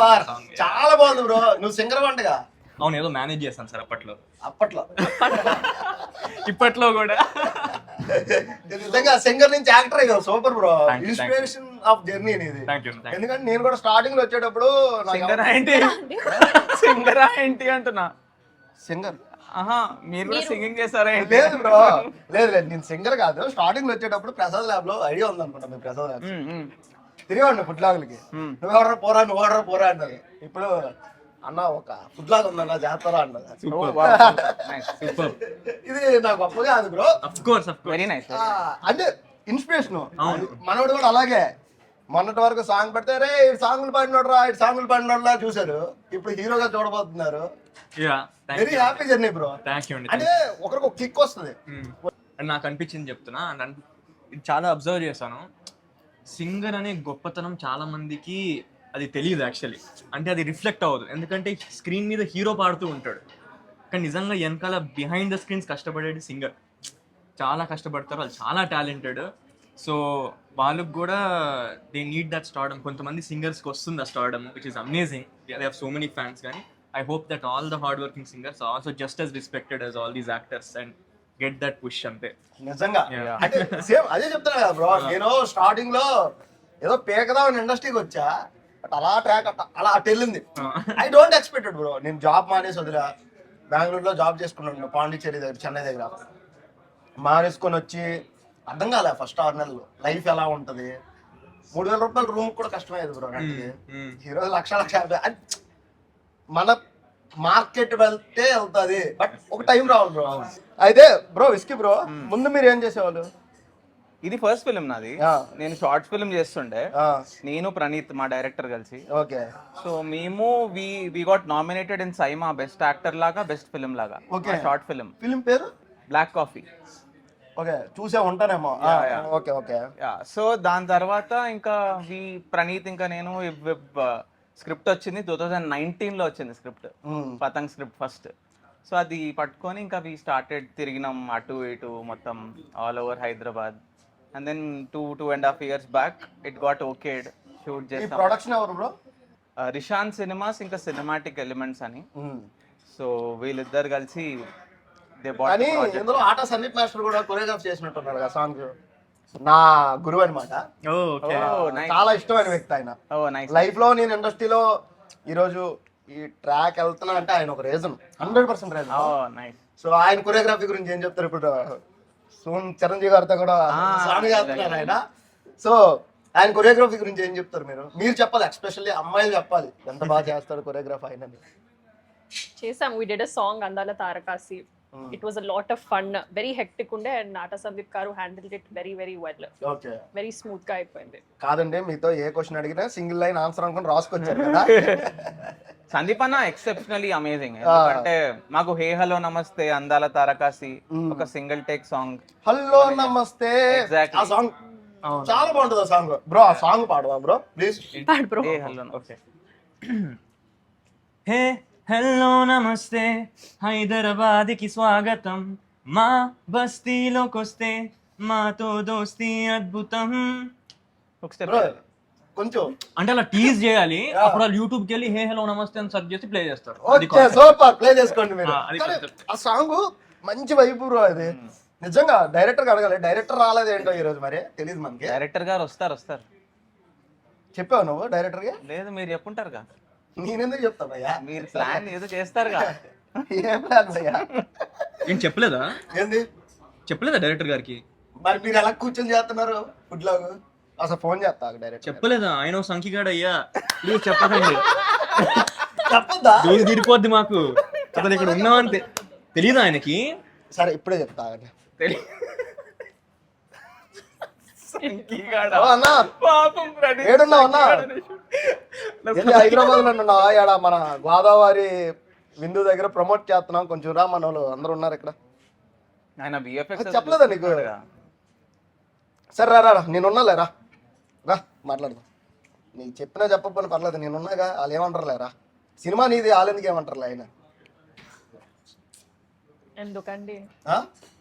S1: చాలా బాగుంది బ్రో. నువ్వు సింగర్ వంటగా?
S3: అవును, ఏదో మేనేజ్ చేస్తాను సార్ అప్పట్లో.
S2: ఇప్పట్లో కూడా
S1: నిజంగా సింగర్ నుంచి యాక్టర్ అయ్యావు. Super bro. Inspiration of journey ఇది.
S3: Thank you.
S1: ఎందుకంటే నేను కూడా స్టార్టింగ్ లో వచ్చేటప్పుడు
S2: సింగర్ ఏంటి సింగర్ ఏంటి అంటున్నా.
S1: సింగర్
S2: ఆహా మీరు కూడా సింగింగ్ చేస్తారా ఏంటి?
S1: లేదు బ్రో, లేదు లేదు, నేను సింగర్ కాదు. స్టార్టింగ్ లో వచ్చేటప్పుడు ప్రసాద్ ల్యాబ్ లో ఐడియా ఉంది అనుకుంటా. మీ ప్రసాద్ ల్యాబ్ తిరిగి ఫుడ్ లాగులకి నువ్వు ఎవడరా పోరా అన్నది. ఇప్పుడు అన్న ఒక ఫుడ్ లాగ్ ఉందన్న చేస్తారా అన్నది. ఇది నాకు గొప్ప కాదు bro,
S3: of course
S2: very nice.
S1: అంటే ఇన్స్పిరేషన్. మనోడు కూడా అలాగే మొన్నటి వరకు సాంగ్ పెడితే రే సాంగులు పాడినోడ్రా చూసారు, ఇప్పుడు హీరోగా చూడబోతున్నారు. Very happy journey bro.
S3: Thank you అండి.
S1: అంటే ఒకరికి ఒక కిక్ వస్తుంది.
S3: అండ్ నాకు అనిపించింది చెప్తున్నా, అండ్ ఇది చాలా అబ్జర్వ్ చేశాను. సింగర్ అనే గొప్పతనం చాలా మందికి అది తెలియదు యాక్చువల్లీ. అంటే అది రిఫ్లెక్ట్ అవ్వదు, ఎందుకంటే స్క్రీన్ మీద హీరో పాడుతూ ఉంటాడు, కానీ నిజంగా వెనకాల బిహైండ్ ద స్క్రీన్స్ కష్టపడేది సింగర్. చాలా కష్టపడతారు, వాళ్ళు చాలా టాలెంటెడ్. సో వాళ్ళకి కూడా దే నీడ్ దట్ స్టార్డమ్. కొంతమంది సింగర్స్కి వస్తుంది ఆ stardom, which is amazing. They have so many fans. కానీ I hope that all the hard working singers are also just as respected as all these actors and get that push అంతే.
S1: నిజంగా అంటే same అదే చెప్తున్నా కదా bro. నేను starting లో ఏదో పేకదామని ఇండస్ట్రీకి వచ్చా, బట్ అలా ట్రాక్ అలా అటు వెళ్ళింది. I don't expected bro. నేను జాబ్ మానేసి వదిలా, బెంగళూరులో జాబ్ చేసుకున్నాను పాండిచ్చేరి దగ్గర, చెన్నై దగ్గర. మానేసుకొని వచ్చి అర్థం కాలే ఫస్ట్ 6 నెలలు లైఫ్ ఎలా ఉంటది. 3,000 రూపాయలు రూమ్ కూడా కష్టమయ్యేది బ్రో నాకు. ఈరోజు లక్ష మన మార్కెట్ వెళ్తే వెళ్తుంది, బట్ ఒక టైం రావాలి బ్రో. అయితే బ్రో విస్కీ బ్రో, ముందు మీరు ఏం చేసేవాళ్ళు?
S2: ఇది ఫస్ట్ ఫిల్మ్ నాది. నేను షార్ట్ ఫిల్మ్ చేస్తుండే, నేను ప్రణీత్ మా డైరెక్టర్ కలిసి.
S1: ఓకే.
S2: సో మేము we got nominated in SIIMA best actor లాగా, బెస్ట్ ఫిల్మ్ లాగా.
S1: ఓకే.
S2: షార్ట్ ఫిల్మ్
S1: ఫిల్మ్ పేరు
S2: బ్లాక్ కాఫీ.
S1: ఓకే, చూసే ఉంటానేమో. Okay okay.
S2: సో దాని తర్వాత ఇంకా ప్రణీత్ ఇంకా నేను స్క్రిప్ట్ వచ్చింది 2019లో వచ్చింది script, Patang script first. So అది పట్టుకొని ఇంకా వి స్టార్టెడ్ తిరిగినాం అటు ఇటు మొత్తం all over Hyderabad. And then 2.5 years back it got okayed, shoot చేసాం.
S1: ప్రొడక్షన్ ఎవరు బ్రో?
S2: రిషాన్ సినిమాస్ ఇంకా సినిమాటిక్ ఎలిమెంట్స్ అని. సో వీళ్ళిద్దరు కలిసి
S1: కానీ ఇందులో ఆటా సందీప్ మాస్టర్ కూడా కొరియోగ్రాఫ్ చేసినట్టున్నారు కదా సాంగ్. నా గురువు అనమాట, చాలా ఇష్టమైన వ్యక్తి ఆయన. లైఫ్ లో నేను ఇండస్ట్రీలో ఈరోజు ఈ ట్రాక్ వెళ్తున్నా అంటే ఆయన ఒక రీజన్, 100% రీజన్. సో ఆయన కొరియోగ్రఫీ గురించి ఏం చెప్తారు? ఇప్పుడు సోన్ చిరంజీవి గారితో కూడా సాంగ్ చేస్తున్నారు ఆయన. సో ఆయన కొరియోగ్రఫీ గురించి ఏం చెప్తారు మీరు? మీరు చెప్పాలి, ఎస్పెషల్లీ అమ్మాయిలు చెప్పాలి ఎంత బాగా చేస్తాడు కొరియోగ్రఫీ ఆయన.
S6: చేసాం, we did a song అందాల తారకాసి. It was a lot of fun, very hectic ఉండే, and నాటా సందీప్ గారు handled it very very well.
S1: Okay,
S6: very smooth గా అయిపోయింది.
S1: కాదండి, మీతో ఏ క్వశ్చన్ అడిగినా సింగిల్ లైన్ ఆన్సర్ అనుకుని రాసుకొచ్చారు కదా.
S2: సందీప్ అన్న ఎక్సెప్షనల్లీ అమేజింగ్. ఎందుకంటే మాకు హే హలో నమస్తే అందాల తారకాసి ఒక సింగిల్ టేక్ సాంగ్.
S1: హలో నమస్తే ఆ సాంగ్ చాలా బాగుంటుంది. ఆ సాంగ్ బ్రో, ఆ సాంగ్ పాడవా బ్రో ప్లీజ్?
S6: పాడు bro.
S2: Hey hello. Okay.
S3: Hey hello నమస్తే హైదరాబాద్కి స్వాగతం, మా బస్తీలోకొస్తే మాతో దోస్తీ అద్భుతం.
S2: ఒక స్టెప్
S1: కొంచెం
S3: అంటే అలా టీజ్ చేయాలి, అప్పుడు వాళ్ళు యూట్యూబ్ కి వెళ్ళి హే హలో నమస్తే అని సెర్చ్ చేసి ప్లే చేస్తారు.
S1: ఓకే, సూపర్, ప్లే చేసుకోండి మీరు. ఆ సాంగ్ మంచి వైపు బ్రో. అది నిజంగా డైరెక్టర్ అడగాలి, డైరెక్టర్ రాలేదు ఏంటో ఈ రోజు, మరి తెలియదు మనకి.
S2: డైరెక్టర్ గారు వస్తారు.
S1: చెప్పావు నువ్వు డైరెక్టర్ గా?
S2: లేదు, మీరు చెప్పుంటారుగా.
S1: నేనెందుకు చెప్తా భయ్యా?
S2: మీరు ప్లాన్ ఏదో చేస్తారుగా.
S1: ఏం ప్లాన్ భయ్యా?
S3: ఏం చెప్పలేదా?
S1: ఏంది
S3: చెప్పలేదా డైరెక్టర్ గారికి?
S1: మరి మీరు ఎలా కూర్చొని చేస్తున్నారు ఫుడ్ లాగ్? అసలు ఫోన్ చేస్తా డైరెక్ట్.
S3: చెప్పలేదా? ఆయన సంఖ్యగాడు అయ్యా, ప్లీజ్ చెప్పకండి,
S1: చెప్పొద్దా?
S3: దూరం తీరిపోద్ది మాకు. అసలు ఇక్కడ ఉన్నామంటే తెలీదా ఆయనకి?
S1: సరే ఇప్పుడే చెప్తా. ఏడున్నావు అన్నా? హైదరాబాద్ లో ఉన్నావా? ఏడ మన గోదావరి విందు దగ్గర ప్రమోట్ చేస్తున్నాం, కొంచెం రా, మన వాళ్ళు అందరూ ఉన్నారు ఇక్కడ.
S2: ఆయన
S1: చెప్పలేదా నీకు? సరే రా, నేనున్నా రా మాట్లాడదాం. నీకు చెప్పినా చెప్పకపోయినా పర్లేదు, నేనున్నాగా. వాళ్ళు ఏమంటారు లేరా, సినిమా నీది, వాళ్ళు ఎందుకు ఏమంటారు ఆయన?
S6: ఎందుకండి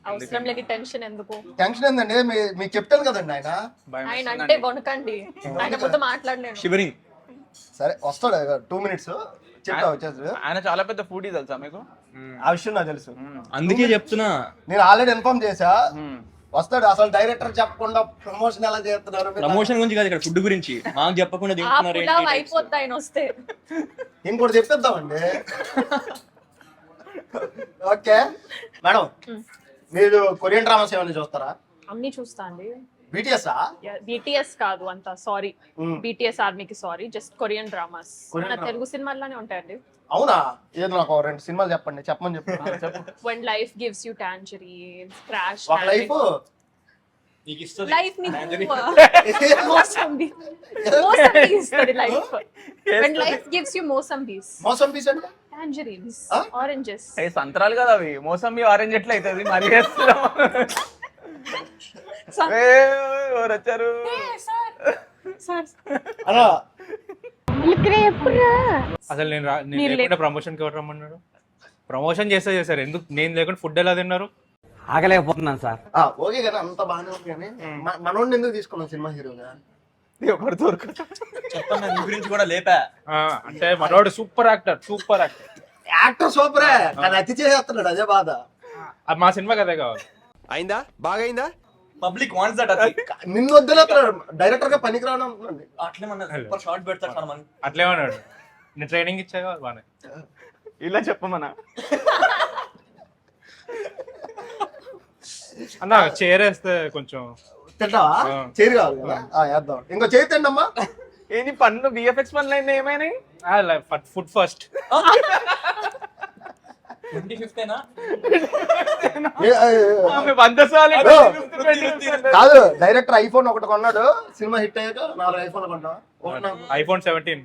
S6: అవసరం లేని టెన్షన్ ఎందుకు?
S1: టెన్షన్ ఏందండి, మీకు చెప్తాను కదండి ఆయన.
S6: ఆయన అంటే కొనకండి, ఆయన ముందు మాట్లాడలేను.
S3: షివరింగ్.
S1: సరే వస్తాడు 2 minutes చెప్తా వచ్చేసి.
S2: ఆయన చాలా పెద్ద ఫుడీ తెలుసా మీకు?
S1: ఆ విషయం నాకు తెలుసు,
S3: అందుకే చెప్తున్నా.
S1: నేను ఆల్రెడీ ఇన్ఫార్మ్ చేసా. వస్తాడు అసలు డైరెక్టర్ చెప్పకుండా ప్రమోషన్ ఎలా చేస్తున్నారు మీరు?
S3: ప్రమోషన్ గురించి కాదు, ఇక్కడ ఫుడ్ గురించి మాకు చెప్పకుండా తింటున్నారు ఏంటి?
S6: అయిపోద్ది ఆయన వస్తే.
S1: ఇంకోటి చెప్పేద్దామండి. ఓకే మేడం, మీరు కొరియన్ డ్రామాస్ ఏమైనా చూస్తారా?
S6: అన్ని చూస్తా అండి.
S1: బీటీఎస్ఆ?
S6: బీటీఎస్ కాదు అంత, సారీ, బీటీఎస్ ఆర్మీకి సారీ, జస్ట్ కొరియన్ డ్రామాస్. మన తెలుగు సినిమాల్లోనే ఉంటాయండి.
S1: అవునా? ఏదో నాకు 2 సినిమాలు చెప్పండి. చెప్పమని చెప్పు.
S6: When life gives you tangerines, crash
S1: ఒక లైఫ్
S3: నీకు ఇస్తుంది
S6: life ని మోసంబి ఇస్తుంది life. When life gives you mosambis,
S1: mosambis అంటే
S6: tangerines,
S1: Huh?
S6: oranges.
S2: ఏ సంత్రాలు కదా అవి, మోసంబి ఆరెంజ్ ఎట్లా అవుతుంది మరి? ఎవరు వచ్చారు?
S1: అలా
S9: అసలు నేను లేకుండా ప్రమోషన్ కి ఎవరు రమ్మన్నారు? ప్రమోషన్ చేశారు, ఎందుకు నేను లేకుండా ఫుడ్ ఎలా తిన్నారు?
S10: ఆగలేకపోతున్నాను సార్.
S1: ఓకే కదా, అంత బాగానే ఉంది కానీ మనోడిని ఎందుకు తీసుకున్నాం సినిమా హీరోగా?
S2: ఒకరు దొరకదు.
S3: చెప్పండి, నీ గురించి కూడా లేపా.
S9: అంటే మనోడు సూపర్ యాక్టర్.
S1: యాక్టర్ సూపరే, కానీ అతి చేసేస్తున్నాడు, అదే బాధ.
S9: మా సినిమా కదే కావాలి.
S4: అయిందా? బాగా అయిందా?
S3: Public wants that.
S1: నిన్ను వద్దులేస్తున్నాడు, డైరెక్టర్ గా పనికిరాను అంటున్నాడు.
S3: అట్లేమన్నా సూపర్ షార్ట్ పెడతాడు సార్ మన.
S9: అట్లేమన్నాడు, నేను ట్రైనింగ్ ఇచ్చా బానే.
S2: ఇలా చెప్పమన్నా.
S9: అన్న చేరేస్తే కొంచెం
S1: తింటావా? చేరి కావాలి కదా, వేద్దాం. ఇంకో చేయి తిండి అమ్మా.
S2: ఏంటి పన్ను విఎఫ్ఎక్స్ పనులు అయింది ఏమైనాయి?
S9: Food first.
S3: 25th
S1: కాదు, డైరెక్టర్ ఐఫోన్ ఒకటి కొన్నాడు, సినిమా హిట్ అయ్యాక 4 ఐఫోన్ కొంటావా?
S9: ఐఫోన్ 17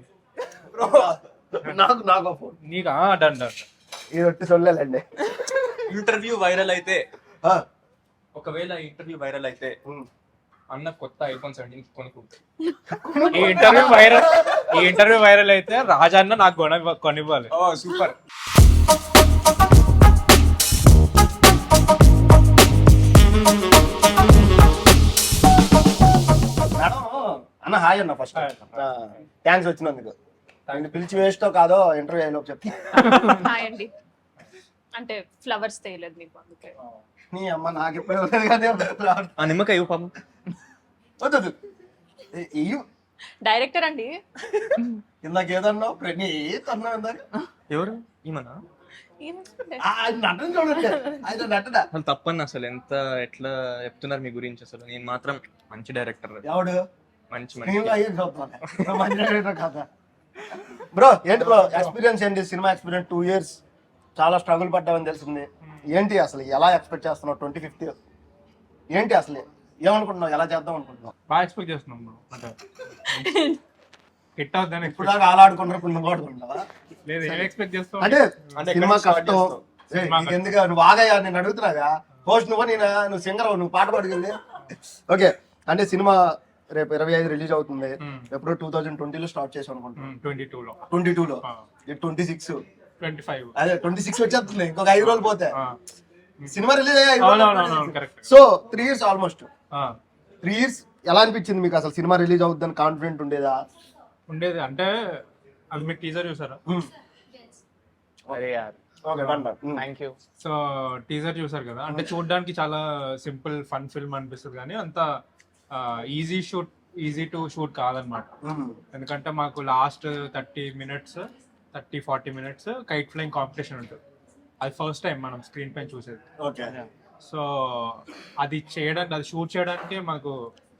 S1: నాకు ఫోన్
S9: నీకు. డన్.
S1: ఇది ఒట్టి సొల్లేలండి.
S3: ఇంటర్వ్యూ వైరల్ అయితే, ఒకవేళ ఇంటర్వ్యూ వైరల్ అయితే అన్న కొత్త ఐఫోన్ 17 కొనుక్కుంటాడు.
S9: ఈ ఇంటర్వ్యూ వైరల్ అయితే రాజా అన్న నాకు కొనివ్వాలి.
S3: సూపర్.
S1: మేడం అన్న హాయ్ అన్న, ఫస్ట్ థ్యాంక్స్ వచ్చినందుకు. ఆయన పిలిచి వేస్టో కాదో ఇంటర్వ్యూ అయ్యేలోపు చెప్తా.
S6: హాయ్ అండి. అంటే ఫ్లవర్స్ తేయలేదు మీకు, అందుకే.
S1: నీ అమ్మ నాకు ఎప్పుడు ఇవ్వలేదు కానీ
S3: ఆ నిమ్మకాయ ఇవ్వు పాపం.
S1: వద్దు
S6: డైరెక్టర్ అండి.
S1: ఇందాక ఏదన్నావు ప్రణీత్ అన్నావు ఇందాక.
S3: ఎవరు ఈమనా?
S1: నటన చూడండి, ఆయన నటన
S3: అసలు తప్పని అసలు ఎంత ఎట్లా చెప్తున్నారు మీ గురించి. అసలు నేను మాత్రం మంచి డైరెక్టర్.
S1: ఎవడు
S3: మంచి
S1: బ్రో? ఏంటి బ్రో ఎక్స్పీరియన్స్ ఏంటి? సినిమా ఎక్స్పీరియన్స్ 2 years చాలా స్ట్రగుల్ పడ్డామని తెలిసింది. ఏంటి అసలు ఎలా ఎక్స్పెక్ట్ చేస్తున్నావు 25th? ఏంటి అసలు ఏమనుకుంటున్నావు, ఎలా చేద్దాం అనుకుంటున్నావు?
S9: బాగా ఎక్స్పెక్ట్ చేస్తున్నాం బ్రో. అంటే హిట్ అవుతుందని
S1: ఇప్పుడు దాకా ఆడుకుంటారు, ఇప్పుడు నువ్వు ఆడుకుంటావా?
S9: లేదు, ఏం ఎక్స్పెక్ట్ చేస్తావు?
S1: అంటే సినిమా కష్టం ఎందుకు నువ్వు ఆగయ్యా, నేను అడుగుతున్నాగా. పోస్ట్ నువ్వు సింగర్, నువ్వు పాట పాడుకుంది. ఓకే, అంటే సినిమా రేపు 25 రిలీజ్ అవుతుంది. ఎప్పుడు 2020లో స్టార్ట్ చేసాం అనుకుంటున్నాం.
S9: 22లో
S1: 26
S9: 25
S1: అదే 26 వచ్చేస్తుంది, ఇంకొక 5 రోజులు పోతే సినిమా రిలీజ్ అయ్యే.
S9: So
S1: 3 years almost. 3 years ఎలా అనిపించింది మీకు? అసలు సినిమా రిలీజ్ అవుతుందని కాన్ఫిడెంట్ ఉండేదా?
S9: ఉండేది. అంటే అది మీరు టీజర్ చూసారా?
S2: Thank you.
S9: సో టీజర్ చూసారు కదా, అంటే చూడడానికి చాలా సింపుల్ ఫన్ ఫిల్మ్ అనిపిస్తుంది కానీ అంత ఈజీ టు షూట్ కాదనమాట. ఎందుకంటే మాకు last 30-40 minutes kite flying competition ఉంటుంది. అది ఫస్ట్ టైం మనం స్క్రీన్ పైన చూసేది. సో అది షూట్ చేయడానికి మాకు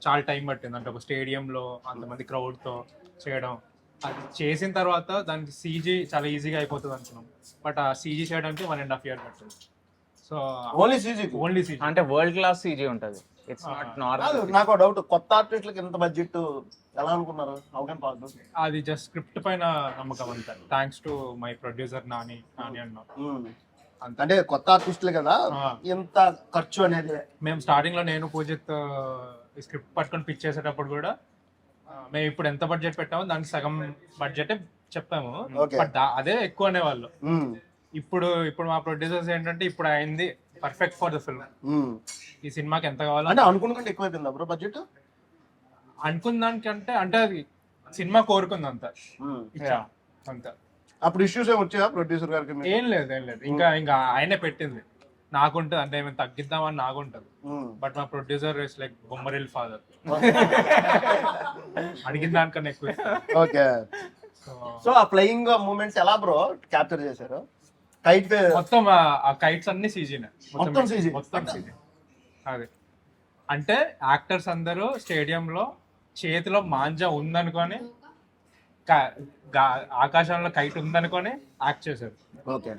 S9: చాలా టైం పట్టింది. అంటే ఒక స్టేడియంలో అంతమంది క్రౌడ్తో చేయడం, అది చేసిన తర్వాత దానికి సీజీ చాలా ఈజీగా అయిపోతుంది అనుకున్నాం. బట్ ఆ సీజీ చేయడానికి 1.5 years పట్టింది. సో ఓన్లీ సీజీ
S2: అంటే వరల్డ్ క్లాస్ సీజీ ఉంటుంది. It's not normal.
S1: నాకు డౌట్, కొత్త ఆర్టిస్టులకి ఇంత బడ్జెట్ ఎలా అనుకున్నారు? How can possible?
S9: అది జస్ట్ స్క్రిప్ట్ పైన నమ్మకం అంతా. Thanks to my producer Nani అన్న.
S1: అంటే కొత్త ఆర్టిస్టులు కదా, ఎంత ఖర్చు అనేది?
S9: మేము స్టార్టింగ్ లో నేను పూజిత్ స్క్రిప్ట్ పట్టుకొని పిచ్ చేసేటప్పుడు కూడా మేము ఇప్పుడు ఎంత బడ్జెట్ పెట్టామో దానికి సగం బడ్జెట్ చెప్పాము. బట్ అదే ఎక్కువ అనేవాళ్ళు. ఇప్పుడు మా ప్రొడ్యూసర్స్ ఏంటంటే ఇప్పుడు అయింది పర్ఫెక్ట్ ఫర్ ద ఫిల్మ్. ఈ సినిమాకి ఎంత కావాలో
S1: అంటే అనుకున్నకంటే ఎక్కువైపోయిందా బ్రో బడ్జెట్?
S9: అనుకున్న దానికంటే అంటే అది సినిమా కోరుకుంది అంత అంత.
S1: అప్పుడు ఇష్యూస్ ఏమి వచ్చాయా ప్రొడ్యూసర్ గారికి?
S9: ఏం లేదు. ఇంకా ఆయనే పెట్టింది. నాకుంటుంది, అంటే మేము తగ్గిద్దామని నాకుంటుంది. బట్ మా producer is like Bommarillu father, అడిగిన దానికన్నా ఎక్కువ ఇస్తాడు.
S1: ఓకే. సో ఆ ఫ్లయింగ్ మూమెంట్స్ ఎలా బ్రో క్యాప్చర్ చేశారు? కైట్
S9: మొత్తం ఆ కైట్స్ అన్ని సీజీనే,
S1: మొత్తం CG?
S9: మొత్తం సీజీ. అదే అంటే యాక్టర్స్ అందరూ స్టేడియంలో చేతిలో మాంజా ఉందనుకొని ఆకాశంలో కైట్ ఉందనుకొని యాక్ట్ చేశారు.
S1: ఓకే.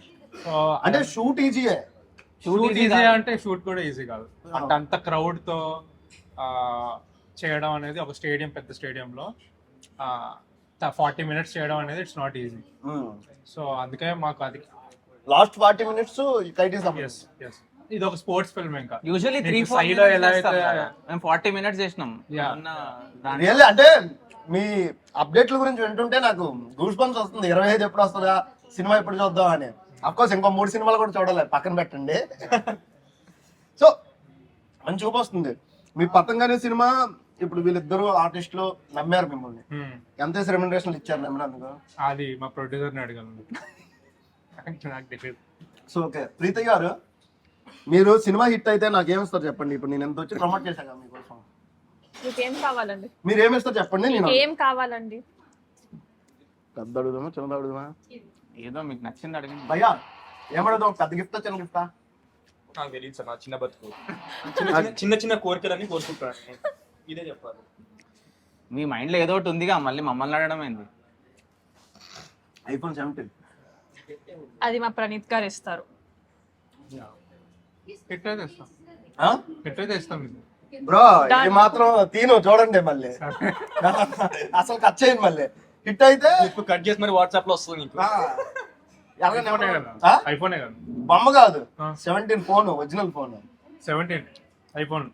S9: సో
S1: అంటే షూట్ ఈజీయే.
S9: షూట్ ఈజీ అంటే షూట్ కూడా ఈజీ కాదు. అంటే అంత క్రౌడ్ తో చేయడం అనేది ఒక స్టేడియం, పెద్ద స్టేడియంలో 40 minutes చేయడం అనేది ఇట్స్ నాట్ ఈజీ. సో అందుకే మాకు అది
S1: last 40 minutes kite is
S9: yes yes ఇది ఒక స్పోర్ట్స్ ఫిల్మ్. ఇంకా
S2: యూజువల్లీ 3-4
S9: సైడ్ ఎలా అయితే
S2: మేము 40 minutes చేసినాం.
S9: Yeah.
S1: రియల్లీ అంటే మీ అప్డేట్ల గురించి వింటుంటే నాకు గూస్ బంప్స్ వస్తుంది. 25 ఎప్పుడు వస్తుందా, సినిమా ఎప్పుడు చూద్దాం అని. అఫ్కోర్స్ ఇంకో 3 సినిమాలు కూడా చూడాలి, పక్కన పెట్టండి. సో మంచి చూపు వస్తుంది. మీ పతంగానే సినిమా ఇప్పుడు వీళ్ళిద్దరు ఆర్టిస్టులు నమ్మారు మిమ్మల్ని. ఎంత రెమ్యునరేషన్ ఇచ్చారు నమ్మినందుకు?
S9: అది మా ప్రొడ్యూసర్ని అడగలను. నాకు తెలియదు.
S1: సో ఓకే, ప్రీతి గారు మీరు సినిమా హిట్ అయితే నాకు ఏమిస్తారు చెప్పండి. ఇప్పుడు నేను ఎంత వచ్చి ప్రమోట్ చేశాను మీకోసం.
S6: మీకేం కావాలండి?
S1: మీరు ఏమిస్తారు చెప్పండి. నేను
S6: ఏం కావాలండి?
S1: పెద్ద అడుగుదామా చిన్నది అడుగుదామా?
S2: ఏదో మీకు నచ్చింది అడగండి.
S1: భయ్యా ఏమడుగుదాం, పెద్ద గిఫ్టా చిన్న గిఫ్టా?
S3: నాకు తెలియదు సార్, నా చిన్న బతుకు చిన్న చిన్న కోరికలన్నీ కోరుకుంటాను. ఇదే చెప్పాలి.
S2: మీ మైండ్ లో ఏదో ఒకటి ఉందిగా, మళ్ళీ మమ్మల్ని అడగడం ఏంది?
S1: iPhone 17.
S6: అది మా ప్రణీత్ గారు ఇస్తారు.
S9: ఎట్లయితే ఇస్తాం, ఎట్లయితే ఇస్తాం. ఇది
S1: బ్రో ఇది మాత్రం తీను చూడండి మళ్ళీ. అసలు కట్ చేయండి మళ్ళీ. హిట్ అయితే
S3: ఇప్పుడు కట్ చేసి మరి వాట్సాప్ లో వస్తుంది నీకు.
S9: ఐఫోనే కదా,
S1: బొమ్మ కాదు, 17 phone, original phone.
S9: 17 iPhone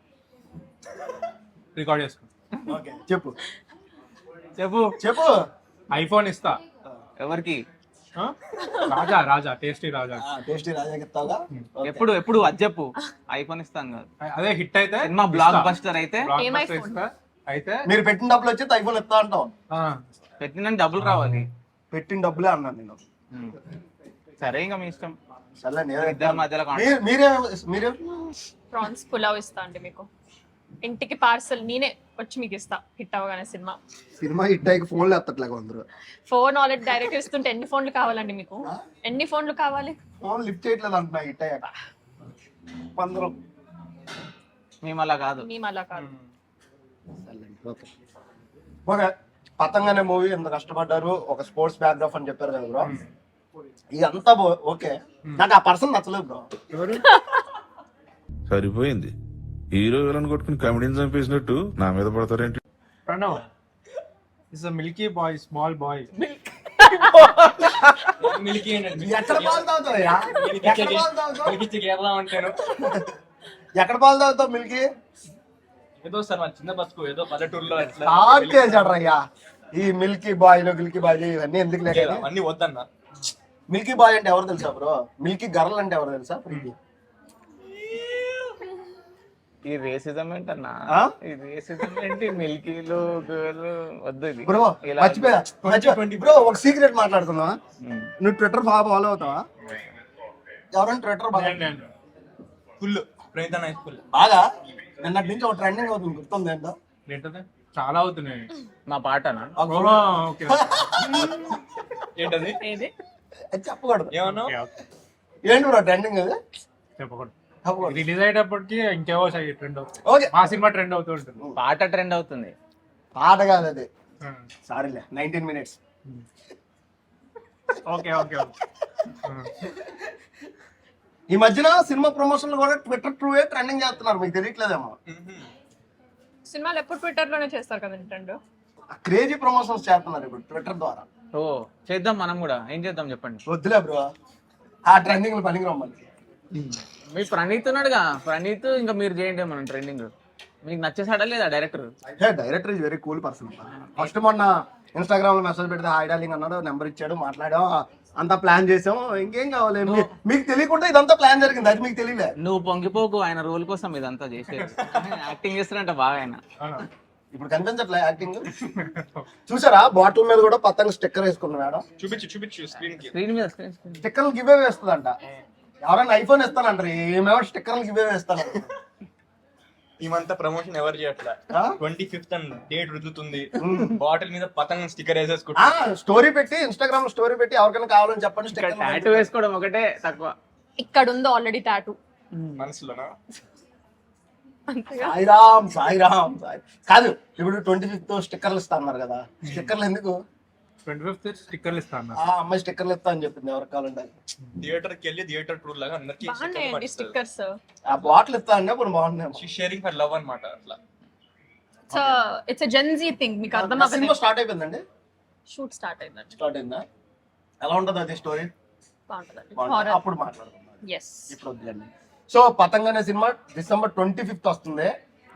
S9: record చేసుకో.
S1: ఓకే చెప్పు
S2: చెప్పు
S1: చెప్పు.
S9: ఐఫోన్ ఇస్తా.
S2: ఎవరికి?
S9: రాజా, రాజా టేస్టీ రాజా.
S1: టేస్టీ రాజాకి ఇస్తావుగా?
S2: ఎప్పుడు అది చెప్పు. ఐఫోన్ ఇస్తాను కాదు,
S9: అదే హిట్ అయితే
S2: సినిమా బ్లాక్ బస్టర్ అయితే
S6: ఏం iPhone?
S9: ఇస్తా. అయితే
S1: మీరు పెట్టిన డబ్బులు వచ్చి ఐఫోన్ ఇస్తా అంటాం.
S2: పెట్టిన డబ్బులు రావాలి.
S1: పెట్టిన డబ్బులే అన్నాను నేను.
S2: సరే ఇంకా మీ ఇష్టం.
S1: సర్లే
S2: ఇద్దరి మధ్యలో
S1: మీరే
S6: ప్రాన్స్ పులావ్ ఇస్తా అండి మీకు. ఇంటికి పార్సల్ నేనే వచ్చి మీకు ఇస్తా హిట్ అవ్వగానే సినిమా.
S1: సినిమా హిట్ అయ్యి ఫోన్లు ఎత్తట్లేక అందరూ.
S6: ఫోన్ ఆల్రెడీ డైరెక్ట్ ఇస్తుంటే ఎన్ని ఫోన్లు కావాలండి మీకు? ఎన్ని ఫోన్లు కావాలి?
S1: ఫోన్ లిఫ్ట్ చేయట్లేదు అంటున్నా హిట్ అయ్యాక. 15.
S2: మేము అలా కాదు.
S6: మేము అలా కాదు.
S1: Okay okay. పతంగానే మూవీ ఎంత కష్టపడ్డారు, ఒక స్పోర్ట్స్ బ్యాక్గ్రౌండ్ అని చెప్పారు కదా బ్రో. ఇదంతా ఓకే, నాకు ఆ పర్సన్ నచ్చలేదు బ్రో.
S11: సరిపోయింది, హీరో విలన్ కొట్టుకుని కమెడీని చంపేసినట్టు నా మీద పడతారేంటి?
S9: Pranav is a milky boy, small boy.
S3: Milky
S1: ఎక్కడ పాలు తాగుతావయ్యా? ఎక్కడ పాలు తాగుతావు మిల్కీ?
S3: ఏదో సార్ మా చిన్న బతుకు, ఏదో పల్లెటూరులో
S1: చేశాడ్రయ్యా ఈ మిల్కీ బాయ్ గిల్కీ బాయ్ ఇవన్నీ ఎందుకు లేక.
S3: అన్ని వద్దన్న.
S1: మిల్కీ బాయ్ అంటే ఎవరు తెలుసా బ్రో? మిల్కీ గర్ల్ అంటే ఎవరు తెలుసా?
S2: ఈ రేసిజం ఏంటన్నా? ఈ రేసిజం ఏంటి? మిల్కీలు గర్ల్ వద్దు ఇది
S1: బ్రో. మర్చిపోయా బ్రో, ఒక సీక్రెట్ మాట్లాడుకుందామా? నువ్వు ట్విట్టర్ ఫాలో అవుతావా? ఎవరైనా ట్విట్టర్
S3: ఫుల్ ప్రయత్నం ఫుల్
S1: బాగా నిన్నటి నుంచి ఒక ట్రెండింగ్ అవుతుంది, గుర్తుంది ఏంటో?
S9: ఏంటది? చాలా అవుతున్నాయి.
S2: మా పాటనా?
S9: ఓకే.
S3: ఏంటది?
S6: ఏది
S1: చెప్పకూడదు.
S3: ఏమన్నా
S1: ఏంటి బ్రో ట్రెండింగ్ అది?
S9: చెప్పకూడదు. రిలీజ్ అయ్యేటప్పటికి ఇంకేవో ట్రెండ్ అవుతుంది.
S1: ఓకే,
S9: మా సినిమా ట్రెండ్ అవుతూ ఉంటుంది.
S2: పాట ట్రెండ్ అవుతుంది.
S1: పాట కాదు అది. సారీలే, 19 minutes.
S9: Okay okay.
S1: ఈ మధ్యన సినిమా ప్రమోషన్లు కూడా ట్విట్టర్ త్రూ ట్రెండింగ్ చేస్తున్నారు, మీకు తెలియట్లేదేమో.
S6: సినిమాలు ఎప్పుడు ట్విట్టర్ లోనే చేస్తారు కదండి ట్రెండ్.
S1: క్రేజీ ప్రమోషన్స్ చేస్తున్నారు ఇప్పుడు ట్విట్టర్ ద్వారా.
S2: ఓ చేద్దాం మనం కూడా. ఏం చేద్దాం చెప్పండి.
S1: వద్దులే బ్రో, ఆ ట్రెండింగ్ పనికి రమ్మని.
S2: మీ ప్రణీత్ ఉన్నాడుగా, ప్రణీత్ ఇంకా మీరు చేయండి మనం ట్రెండింగ్. మీకు నచ్చేసాడా లేదా director?
S1: Director is very cool person. First మొన్న ఇన్స్టాగ్రామ్ లో మెసేజ్ పెడితే హాయ్ డార్లింగ్ అన్నాడు, నెంబర్ ఇచ్చాడు, మాట్లాడాం, అంతా ప్లాన్ చేసాం. ఇంకేం కావాలి? మీకు తెలియకుండా ఇదంతా ప్లాన్ జరిగింది, అది మీకు తెలియలే.
S2: నువ్వు పొంగిపోకు, ఆయన రోల్ కోసం ఇదంతా చేసేది. యాక్టింగ్ చేస్తారంట బాగా ఆయన.
S1: ఇప్పుడు కనిపించట్లే యాక్టింగ్. చూసారా బాటిల్ మీద కూడా పతంగ స్టిక్కర్ వేసుకున్నాడు.
S3: చూపించు స్క్రీన్ కి.
S2: స్క్రీన్ మీద
S1: స్టిక్కర్లు గివ్ అవే వేస్తుందంట. ఎవరైనా ఐఫోన్ ఇస్తానంటారు, ఏమేమో స్టిక్కర్లు ఇవే ఇస్తాను.
S3: ఈమంతా ప్రమోషన్ ఎవరు చేయట్లా. 25th డేట్ రుద్దుతుంది, బాటిల్ మీద పతంగ స్టిక్కర్ వేసేసుకుంటా.
S1: స్టోరీ పెట్టి ఇన్స్టాగ్రామ్ లో స్టోరీ పెట్టి ఎవరికైనా కావాలని చెప్పండి స్టిక్కర్
S2: టాటూ వేసుకోవడం ఒకటే తక్కువ.
S6: ఇక్కడ ఉంది ఆల్రెడీ టాటూ.
S3: మనసులోనా
S1: సాయిరామ్ సాయిరామ్ సాయి కాదు. ఇప్పుడు 25th స్టిక్కర్లు ఇస్తా అన్నారు కదా, స్టిక్కర్లు ఎందుకు?
S9: 25th స్టిక్కర్లు ఇస్తాను.
S1: ఆ అమ్మాయి స్టిక్కర్లు ఇస్తా అని చెప్పింది, ఎవరికి కావాలంటే.
S3: థియేటర్ కి వెళ్ళి థియేటర్ టూర్ లాగా అందరికి
S6: బాగున్నాయండి స్టిక్కర్స్.
S1: ఆ బాటిల్ ఇస్తా అంటే ఇప్పుడు బాగున్నాయి.
S3: షేరింగ్ ఫర్ లవ్ అన్నమాట. అట్లా
S6: ఇట్స్ జెన్ జీ థింగ్. మీకు అర్థం
S1: సినిమా
S6: అవ్వలేదు.
S1: స్టార్ట్ అయిపోయిందండి.
S6: షూట్ స్టార్ట్ అయిందండి.
S1: స్టార్ట్ అయిందా? ఎలా ఉంటుంది అది స్టోరీ?
S6: బాగుంటుందండి.
S1: బాగుంటుంది. అప్పుడు మాట్లాడుకుందాం,
S6: ఎస్.
S1: ఇప్పుడు వద్దులేండి. సో పతంగ్ అనే సినిమా December 25th వస్తుంది.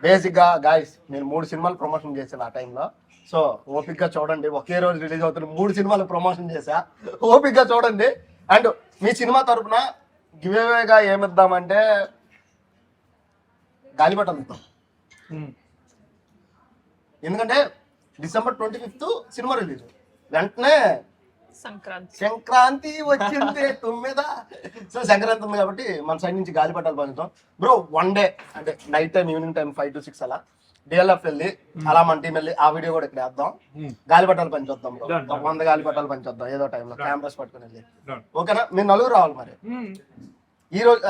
S1: బేసిక్ గా గాయస్ నేను 3 సినిమాలు ప్రమోషన్ చేశాను ఆ టైంలో. సో ఓపిక్ గా చూడండి, ఒకే రోజు రిలీజ్ అవుతున్న 3 సినిమాలు ప్రమోషన్ చేశా. ఓపిక్ గా చూడండి. అండ్ మీ సినిమా తరపున గివేవేగా ఏమిద్దామంటే గాలిపటం ఇద్దాం. ఎందుకంటే December 25th సినిమా రిలీజ్, వెంటనే సంక్రాంతి వచ్చింది తుమ్మిద. సో సంక్రాంతి ఉంది కాబట్టి మన సైడ్ నుంచి గాలిపటాలు పంచుతాం బ్రో. 1 డే అంటే night time, evening time 5 to 6 అలా డిఎల్ఎఫ్ వెళ్ళి అలా మన టీం వెళ్ళి ఆ వీడియో కూడా ఇక్కడ వేద్దాం. గాలిపటాలు పంచొద్దాం బ్రో, 100 గాలిపటాలు పంచొద్దాం ఏదో టైంలో కెమెరాస్ పట్టుకుని వెళ్ళి. ఓకేనా? మీరు నలుగురు రావాలి మరి. ఈ రోజు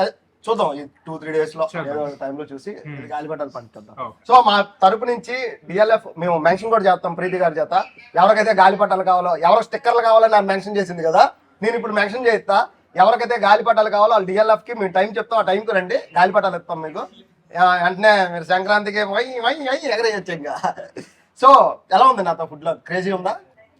S1: చూద్దాం, ఈ 2-3 days లో ఏదో టైంలో చూసి గాలిపటాలు పంచుద్దాం. సో మా తరపు నుంచి డిఎల్ఎఫ్ మేము మెన్షన్ కూడా చేస్తాం ప్రీతి గారి చేత. ఎవరికైతే గాలిపటాలు కావాలో, ఎవరో స్టిక్కర్లు కావాలో నాకు మెన్షన్ చేసింది కదా, నేను ఇప్పుడు మెన్షన్ చేస్తా. ఎవరికైతే గాలిపటాలు కావాలో వాళ్ళు డిఎల్ఎఫ్ కి మేము టైం చెప్తాం, ఆ టైంకి రండి, గాలిపటాలు ఇస్తాం మీకు. వెంటనే మీరు సంక్రాంతికి ఎగరేయచ్చు ఇంకా. సో ఎలా ఉంది నాతో ఫుడ్ లో? క్రేజీ ఉందా?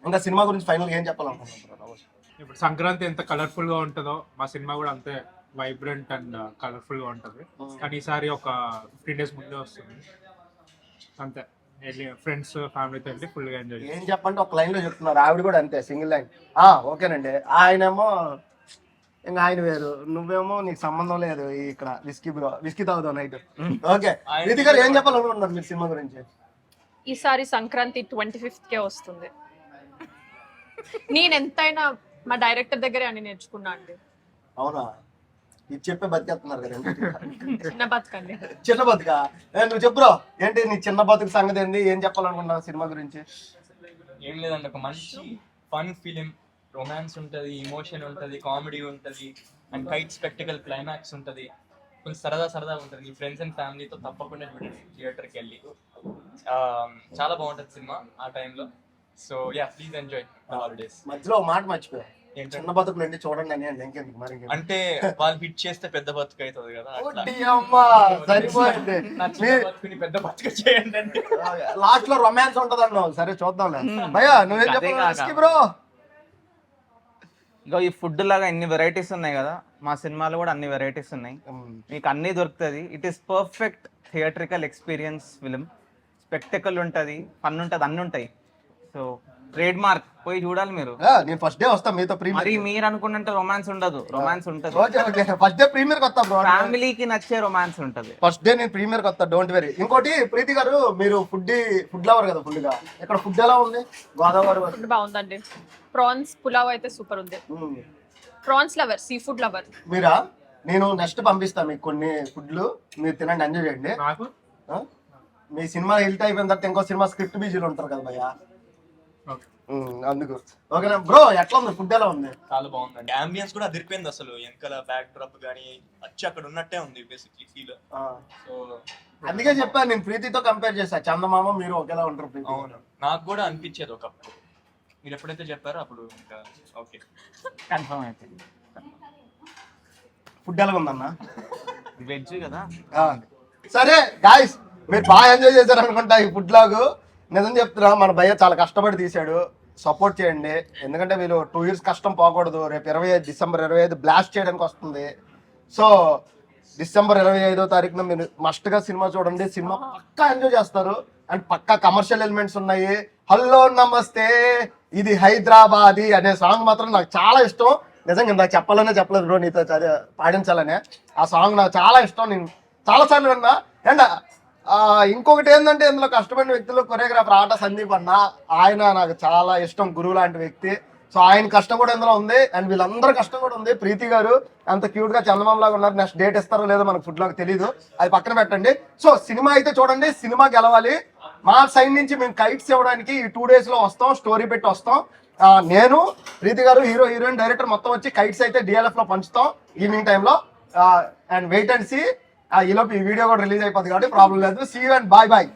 S1: ఇంకా సినిమా గురించి ఫైనల్ ఏం చెప్పాలనుకుంటున్నాను?
S9: ఇప్పుడు సంక్రాంతి ఎంత కలర్ఫుల్ గా ఉంటుందో మా సినిమా కూడా అంతే వైబ్రెంట్ అండ్ కలర్ఫుల్ గా ఉంటుంది. కానీ ఈసారి ఒక 15 days ముందే వస్తుంది అంతే. వెళ్ళి ఫ్రెండ్స్ ఫ్యామిలీతో వెళ్ళి ఫుల్ గా ఎంజాయ్.
S1: ఏం చెప్పంటే ఒక లైన్ లో చెప్తున్నారు, ఆవిడ కూడా అంతే సింగిల్ లైన్. ఓకేనండి. ఆయనేమో ఇంకా ఆయన వేరు, నువ్వేమో నీకు సంబంధం లేదు, ఇక్కడ విస్కీ బ్రో, విస్కీ తాగుతావు నైట్. ఓకే ప్రీతి గారు ఏం చెప్పాలనుకుంటున్నారు మీరు సినిమా గురించి?
S6: ఈసారి సంక్రాంతి 25th కే వస్తుంది. నేను ఎంతైనా మా డైరెక్టర్ దగ్గరే అని నేర్చుకున్నా అండి.
S1: అవునా? ఇది చెప్పే బతికేస్తున్నారు కదండి.
S6: చిన్న బతుకండి.
S1: చిన్న బతుక? నువ్వు చెప్పురో ఏంటి నీ చిన్న బతుకు సంగతి ఏంది, ఏం చెప్పాలనుకుంటున్నావు సినిమా గురించి?
S3: ఏం లేదండి, ఒక మంచి ఫన్ ఫిలిం, రొమాన్స్ ఉంటది, ఇమోషన్ ఉంటది, కామెడీ ఉంటది, అండ్ కైట్ స్పెక్టికల్ క్లైమాక్స్ ఉంటది, కొంచెం సరదా ఉంటది. మీ ఫ్రెండ్స్ అండ్ ఫ్యామిలీతో తప్పకుండా చూడండి థియేటర్కి వెళ్ళి. చాలా బాగుంటది సినిమా ఆ టైంలో. So yeah, please enjoy the holidays.
S1: మధ్యలో మాట మర్చిపోయా, చిన్న బతుకులు అండి చూడండి అని. ఇంకెందుకు మరి,
S3: అంటే వాళ్ళు హిట్ చేస్తే పెద్ద బతుకు అవుతుంది కదా,
S1: సరిపోయింది.
S3: పెద్ద బతుకు చేయండి అంటే
S1: లాస్ట్ లో రొమాన్స్ ఉంటది అన్నావు. సరే చూద్దాంలే. భయ్యా నువ్వేం చెప్పాలి బ్రో?
S2: ఇంకా ఈ ఫుడ్ లాగా ఎన్ని వెరైటీస్ ఉన్నాయి కదా, మా సినిమాలో కూడా అన్ని వెరైటీస్ ఉన్నాయి. మీకు అన్నీ దొరుకుతుంది. It is perfect theatrical experience film. Spectacle ఉంటుంది, ఫన్ ఉంటుంది, అన్నీ ఉంటాయి. సో ట్రేడ్ మార్క్, పోయి చూడాలి మీరు.
S1: నేను ఫస్ట్ డే వస్తా మీతో ప్రీమియర్.
S2: మరి మీరు అనుకుంటే రొమాన్స్ ఉండదు, రొమాన్స్ ఉంటుంది.
S1: ఫస్ట్ డే ప్రీమియర్ వస్తా బ్రో,
S2: ఫ్యామిలీకి నచ్చే రొమాన్స్ ఉంటుంది.
S1: ఫస్ట్ డే నేను ప్రీమియర్ వస్తా, డోంట్ వెరీ. ఇంకోటి ప్రీతి గారు, మీరు ఫుడ్ లవర్ కదా ఫుల్ గా, ఇక్కడ ఫుడ్ ఎలా ఉంది? గోదావరి
S6: ఫుడ్ బాగుందండి. ప్రాన్స్ పులావ్ అయితే సూపర్ ఉంది. Prawns lover, sea food lover
S1: మీరా? నేను నెక్స్ట్ పంపిస్తా మీకు కొన్ని ఫుడ్లు, మీరు తినండి, ఎంజాయ్ చేయండి. మీ సినిమా హిట్ అయిపోయిన తర్వాత ఇంకో సినిమా స్క్రిప్ట్ బీజీలు ఉంటారు కదా భయ్యా, అందుకు. ఓకేనా బ్రో? ఎట్లా ఉంది ఫుడ్, ఎలా ఉంది?
S3: చాలా బాగుందండి. అంబియన్స్ కూడా అదిరిపోయింది అసలు. వెనకాల బ్యాక్ డ్రాప్ గానీ వచ్చి అక్కడ ఉన్నట్టే ఉంది బేసిక్లీ ఫీల్. సో
S1: అందుకే చెప్పాను నేను ప్రీతితో కంపేర్ చేశా, చందమామ మీరు ఒకేలా ఉంటారు ప్రీతి.
S3: అవును, నాకు కూడా అనిపించేది ఒకప్పుడు. మీరు ఎప్పుడైతే చెప్పారో అప్పుడు ఇంకా ఓకే,
S2: కన్ఫర్మ్ అయిపోయింది.
S1: ఫుడ్ ఎలా ఉందన్న?
S2: వెజ్ కదా.
S1: సరే గాయస్, మీరు బాగా ఎంజాయ్ చేశారు అనుకుంటా ఈ ఫుడ్ లాగు. నిజం చెప్తున్నా, మన భయ్య చాలా కష్టపడి తీశాడు. సపోర్ట్ చేయండి, ఎందుకంటే వీళ్ళు 2 years కష్టం పోకూడదు. రేపు December 25 బ్లాస్ట్ చేయడానికి వస్తుంది. సో December 25వ తారీఖున మీరు మస్ట్గా సినిమా చూడండి. సినిమా పక్కా ఎంజాయ్ చేస్తారు. అండ్ పక్కా కమర్షియల్ ఎలిమెంట్స్ ఉన్నాయి. హలో నమస్తే ఇది హైదరాబాదీ అనే సాంగ్ మాత్రం నాకు చాలా ఇష్టం. నిజంగా నాకు చెప్పలేదు బ్రో, నీతో పాడించాలనే. ఆ సాంగ్ నాకు చాలా ఇష్టం, నేను చాలాసార్లు విన్నా. అండ్ ఇంకొకటి ఏంటంటే, ఇందులో కష్టపడిన వ్యక్తులు కొరియోగ్రాఫర్ ఆట సందీప్ అన్న, ఆయన నాకు చాలా ఇష్టం, గురువు లాంటి వ్యక్తి. సో ఆయన కష్టం కూడా ఇందులో ఉంది అండ్ వీళ్ళందరూ కష్టం కూడా ఉంది. ప్రీతి గారు అంత క్యూట్ గా చందమామ లాగా ఉన్నారు. నెక్స్ట్ డేట్ ఇస్తారో లేదో మనకు ఫుడ్ లాగా తెలియదు, అది పక్కన పెట్టండి. సో సినిమా అయితే చూడండి, సినిమా గెలవాలి. మా సైడ్ నుంచి మేము కైట్స్ ఇవ్వడానికి ఈ 2 days లో వస్తాం, స్టోరీ పెట్టి వస్తాం. నేను, ప్రీతి గారు, హీరో హీరోయిన్ డైరెక్టర్ మొత్తం వచ్చి కైట్స్ అయితే డిఎల్ఎఫ్ లో పంచుతాం ఈవినింగ్ టైంలో. And wait and see. ఈలోపు ఈ వీడియో కూడా రిలీజ్ అయిపోతుంది కాబట్టి ప్రాబ్లం లేదు. See you and bye bye.